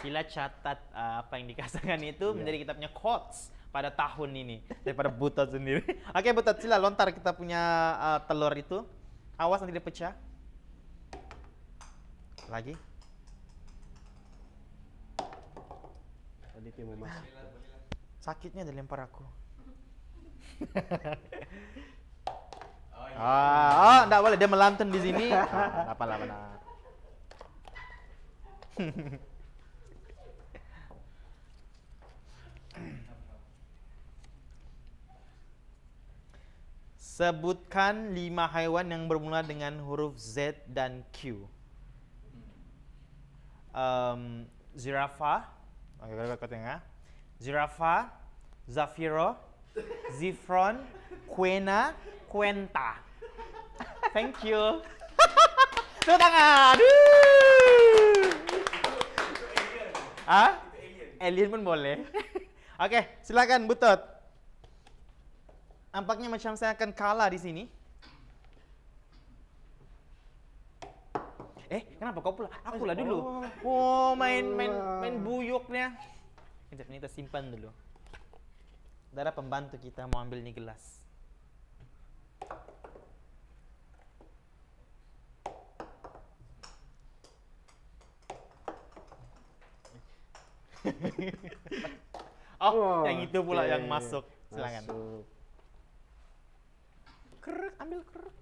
Sila catat apa yang dikatakan itu menjadi kita punya quotes pada tahun ini daripada Butet sendiri. Oke, Butet, sila lontar kita punya telur itu. Awas nanti dia pecah. Lagi. Tadi dia mau masuk. Sakitnya dia lempar aku. Enggak boleh dia melantun di sini. Apa-apa. Sebutkan 5 haiwan yang bermula dengan huruf Z dan Q. Zirafa. Oke, kita tengah. Zirafa, Zafiro, Zifron, Quena, Quenta. Thank you. Tepuk tangan. Alien pun boleh. Oke, silakan Butot. Nampaknya macam saya akan kalah di sini. Kenapa kau pula? Aku lah dulu. Oh, main buyuknya. Kejap, ini kita simpan dulu. Ada pembantu kita mau ambil nih gelas. Yang itu pula yang masuk. Silakan. Masuk. Keruk, ambil keruk.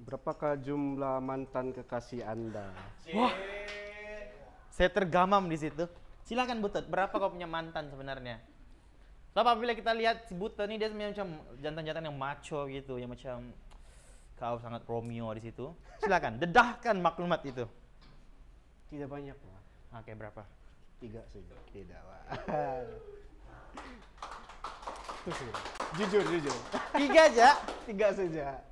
Berapakah jumlah mantan kekasih Anda? Wah, saya tergamam di situ. Silakan Butet, berapa kau punya mantan sebenarnya? So, apabila kita lihat si Butet ini dia macam jantan-jantan yang macho gitu, yang macam kau sangat Romeo di situ. Silakan, dedahkan maklumat itu. Tidak banyak lah. Oke, berapa? 3 saja. Tidak lah. Jujur. 3 aja. 3 saja.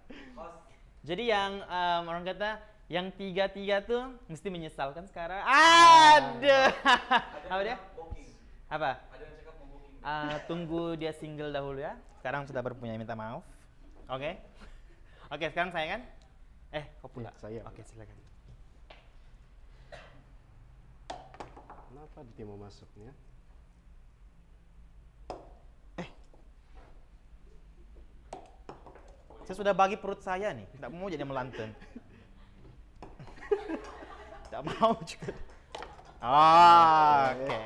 Jadi yang orang kata yang 3 tuh mesti menyesalkan sekarang. Ada. Apa dia? Apa? Ada yang cakap mau booking. Tunggu dia single dahulu ya. Sekarang sudah berpunya, minta maaf. Oke. Oke, sekarang saya kan? Kau pula. Saya. Oke, silakan. Kenapa dia mau masuknya? Saya sudah bagi perut saya nih, tidak mau jadi melantun. Tidak mau juga. Oke.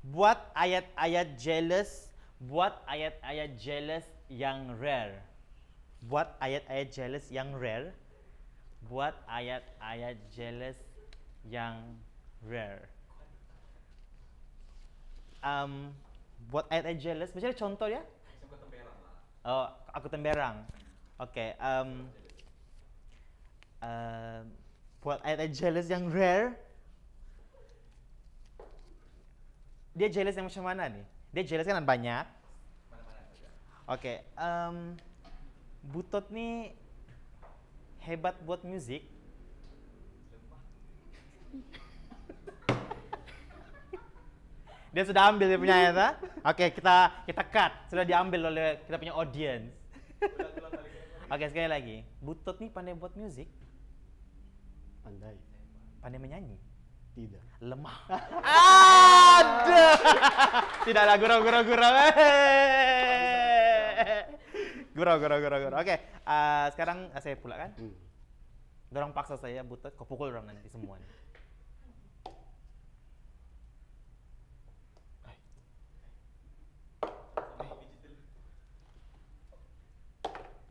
Buat ayat-ayat jealous yang rare. Buat ayat-ayat jealous yang rare. Buat ayat-ayat jealous yang rare. Buat ayat-ayat jealous, macam contoh ya? Oh, aku temberang. Oke. Buat ayat-ayat jealous yang rare. Dia jealous yang macam mana nih? Dia jealous kan banyak. Oke. Butot nih hebat buat musik. Dia sudah ambil dia punya ya. Oke, kita cut. Sudah diambil oleh kita punya audience. Oke, sekali lagi. Butot nih pandai buat musik. Pandai. Pandai menyanyi. Tidak. Lemah. Ada. Tidaklah gurau. Gurau. Oke, sekarang saya pula kan. Dorang paksa saya butot, kau pukul dorang nanti semua.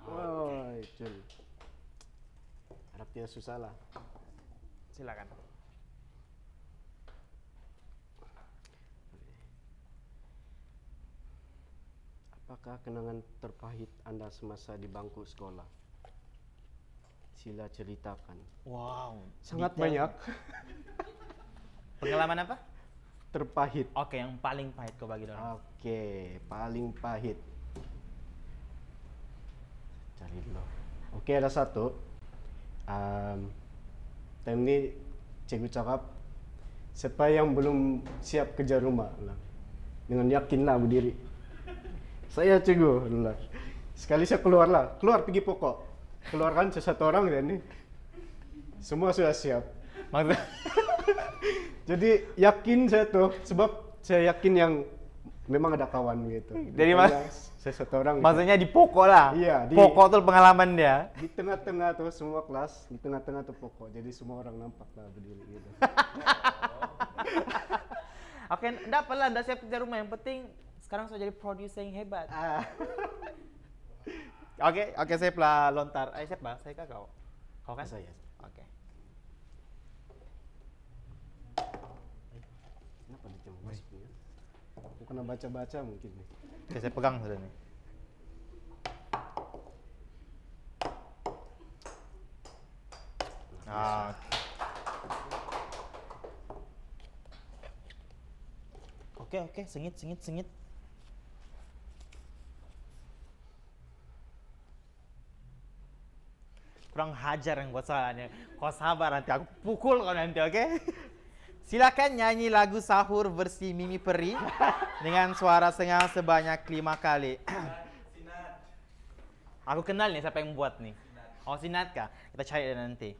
Oh, Jul. Harap tidak susah lah. Silakan. Apakah kenangan terpahit Anda semasa di bangku sekolah? Sila ceritakan. Wow, Sangat detail. banyak. Pengalaman apa? Terpahit. Oke, yang paling pahit kau bagi dorang. Oke, paling pahit. Cari dulu. Oke, ada satu. Time ini cikgu cakap, siapa yang belum siap kerja rumah? Dengan yakinlah berdiri. Saya cikgu. Sekali saya keluar pergi pokok. Keluarkan satu orang dan ini semua sudah siap. Maksudnya? Jadi yakin saya tuh, sebab saya yakin yang memang ada kawan gitu. Jadi saya satu orang. Maksudnya di pokok lah. Iya, di pokok tuh pengalaman dia. Di tengah-tengah tuh semua kelas, di tengah-tengah tuh pokok. Jadi semua orang nampak lah berdiri gitu. Oke, enggak apalah, enggak siap kerja rumah. Yang penting sekarang saya jadi produser yang hebat. Oke, saya pula lontar. Siapa? Saya kah kau? Kau kan? Saya. Oke. Kenapa dia cuma masuknya? Aku kena baca-baca mungkin nih. Oke, saya pegang sudah nih. Oke, sengit. Kurang hajar yang buat salahnya. Kau sabar nanti aku pukul kau nanti, oke? Silakan nyanyi lagu sahur versi Mimi Peri dengan suara sengal sebanyak 5 kali. Aku kenal nih siapa yang buat nih. Oh, Sinat kah? Kita cari nanti.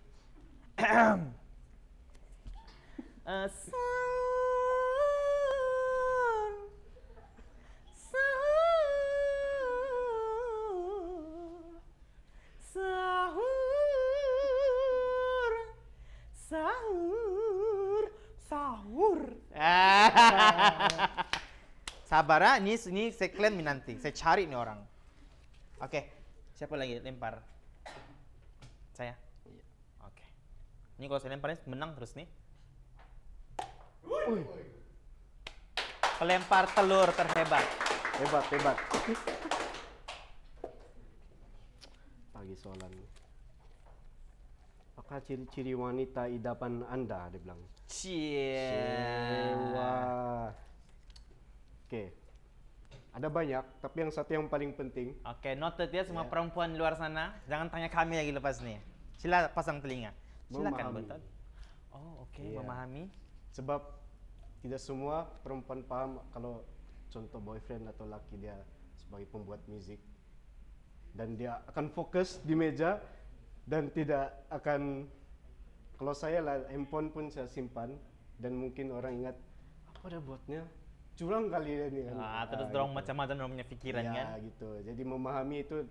Sahur. Sabar ah, ini saya klaim nanti. Saya cari nih orang. Oke, siapa lagi lempar? Saya. Oke. Ini kalau saya lemparin menang terus nih. Pelempar telur terhebat. Hebat. Pagi soalan. Apakah ciri-ciri wanita idaman Anda? Dia bilang. Wah. Oke. Ada banyak, tapi yang satu yang paling penting. Oke, noted ya semua perempuan di luar sana. Jangan tanya kami lagi lepas nih. Sila pasang telinga. Silakan betul. Oh, oke, memahami. Sebab tidak semua perempuan paham kalau contoh boyfriend atau laki dia sebagai pembuat musik. Dan dia akan fokus di meja dan tidak akan, kalau saya lah handphone pun saya simpan, dan mungkin orang ingat apa dia buatnya curang kali dia nih kan. Terus dorong macam-macam dorong punya pikiran ya, kan. gitu. Jadi memahami itu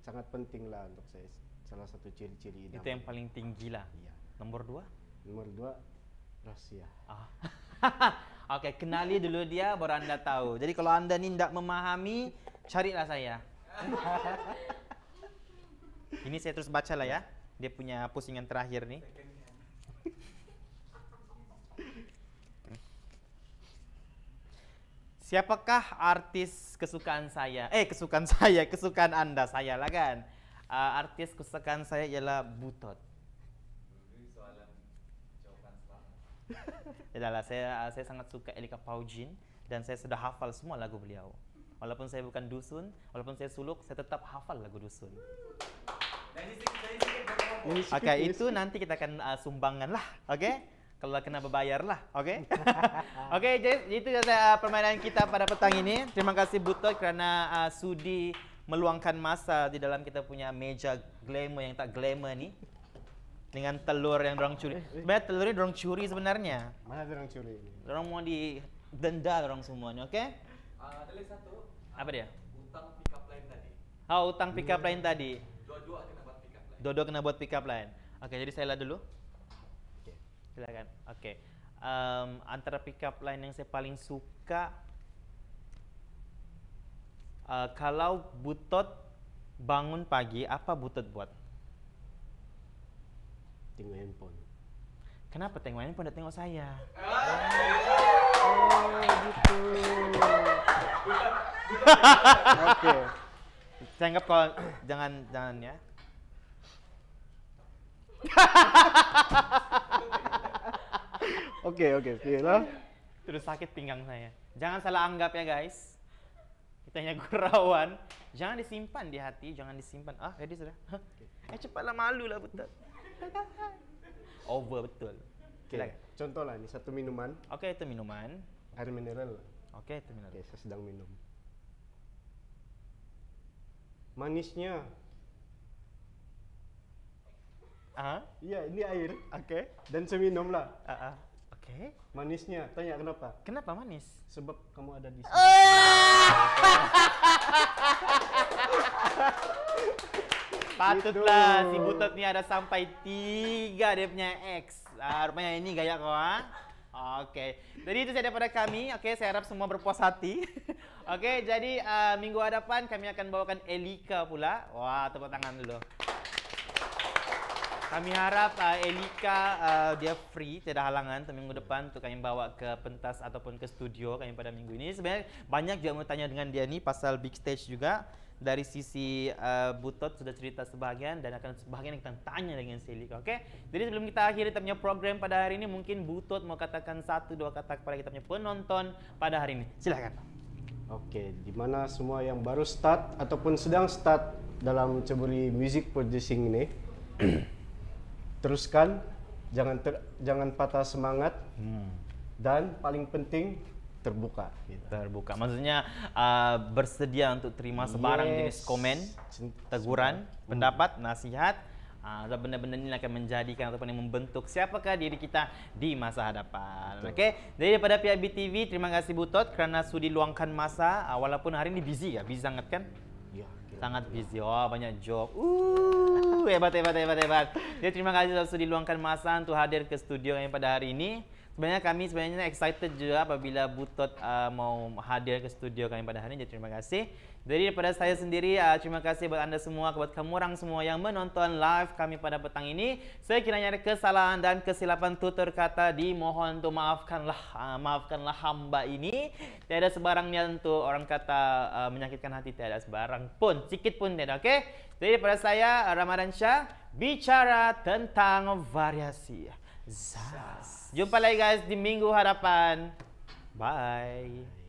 sangat penting lah untuk saya. Salah satu ciri-ciri Itu yang paling tinggi lah. Iya. Nomor 2? Nomor 2 rahasia. Oke, kenali dulu dia baru Anda tahu. Jadi kalau Anda ni tidak memahami, carilah saya. Ini saya terus baca lah ya. Dia punya pusingan terakhir nih. Siapakah artis kesukaan saya? Kesukaan Anda, saya lah kan. Artis kesukaan saya ialah Butot. Yalah, saya sangat suka Elika Paujin dan saya sudah hafal semua lagu beliau. Walaupun saya bukan dusun, walaupun saya suluk, saya tetap hafal lagu dusun. Oke, itu nanti kita akan sumbangkan lah, oke? Kalau kena berbayar lah, oke? Oke, jadi itu permainan kita pada petang ini. Terima kasih Butot kerana sudi meluangkan masa di dalam kita punya meja glamour yang tak glamour ni. Dengan telur yang dorang curi. Sebenarnya telurnya dorang curi sebenarnya. Mana dorang curi ini? Dorang mau didenda dorang semuanya, oke? Ada lagi satu. Apa dia? Utang pick up line tadi. Utang pick up line tadi. Dua-dua kena buat pick up line. Dua-dua kena buat pick up line. Oke, jadi saya lah dulu. Oke. Silakan. Oke. Antara pick up line yang saya paling suka, kalau Butot bangun pagi, apa Butot buat? Tengok handphone. Kenapa tengok handphone dan tengok saya? Gitu. Oke. Saya anggap kalau jangan ya. Oke, lah. Terus sakit pinggang saya. Jangan salah anggap ya guys. Kita hanya gurauan. Jangan disimpan di hati, jangan disimpan. Ready sudah? Cepatlah, malu lah Butot. Over betul. Oke. Contoh lah, ini satu minuman. Oke, itu minuman. Air mineral. Oke, itu minuman. Oke, saya sedang minum. Manisnya. Iya, ini air. Oke. Dan saya minum lah. Oke. Manisnya, tanya kenapa? Kenapa manis? Sebab kamu ada di sini. Patutlah si Butot ni ada sampai 3 dia punya X. Rupanya ini gaya kau Oke. Jadi itu saja daripada kami. Oke, saya harap semua berpuas hati. Oke, jadi minggu hadapan kami akan bawakan Elika pula. Wah, tepuk tangan dulu. Kami harap Elika dia free, tidak halangan minggu depan untuk kami bawa ke pentas ataupun ke studio kami pada minggu ini. Sebenarnya banyak juga mau tanya dengan dia ni pasal big stage juga. Dari sisi Butot sudah cerita sebahagian dan akan sebahagian kita tanya dengan Elika. Oke? Jadi sebelum kita akhiri kita punya program pada hari ini, mungkin Butot mau katakan 1-2 kata kepada kita punya penonton pada hari ini. Silakan. Oke, di mana semua yang baru start ataupun sedang start dalam ceburi music producing ini. Teruskan, jangan patah semangat, dan paling penting terbuka. Gitu. Terbuka, maksudnya bersedia untuk terima sebarang jenis komen, teguran, pendapat, nasihat. Benda-benda ini akan menjadikan ataupun yang membentuk siapakah diri kita di masa hadapan. Oke, jadi daripada pihak BTV, terima kasih Butot kerana sudi luangkan masa. Walaupun hari ini busy busy sangat kan? Ya, sangat busy. Banyak job. Hebat. Jadi terima kasih sudah sudi luangkan masa untuk hadir ke studio yang pada hari ini. Kami excited juga apabila Butot mau hadir ke studio kami pada hari ini. Jadi terima kasih. Jadi daripada saya sendiri, terima kasih buat anda semua, buat kamu orang semua yang menonton live kami pada petang ini. Sekiranya ada kesalahan dan kesilapan tutur kata, dimohon untuk maafkanlah hamba ini. Tiada sebarang niat untuk orang kata menyakitkan hati, tiada sebarang pun, sikit pun tiada. Oke? Jadi daripada saya, Ramadan Shah, bicara tentang variasi. Zaz. Jumpa lagi guys di minggu hadapan. Bye.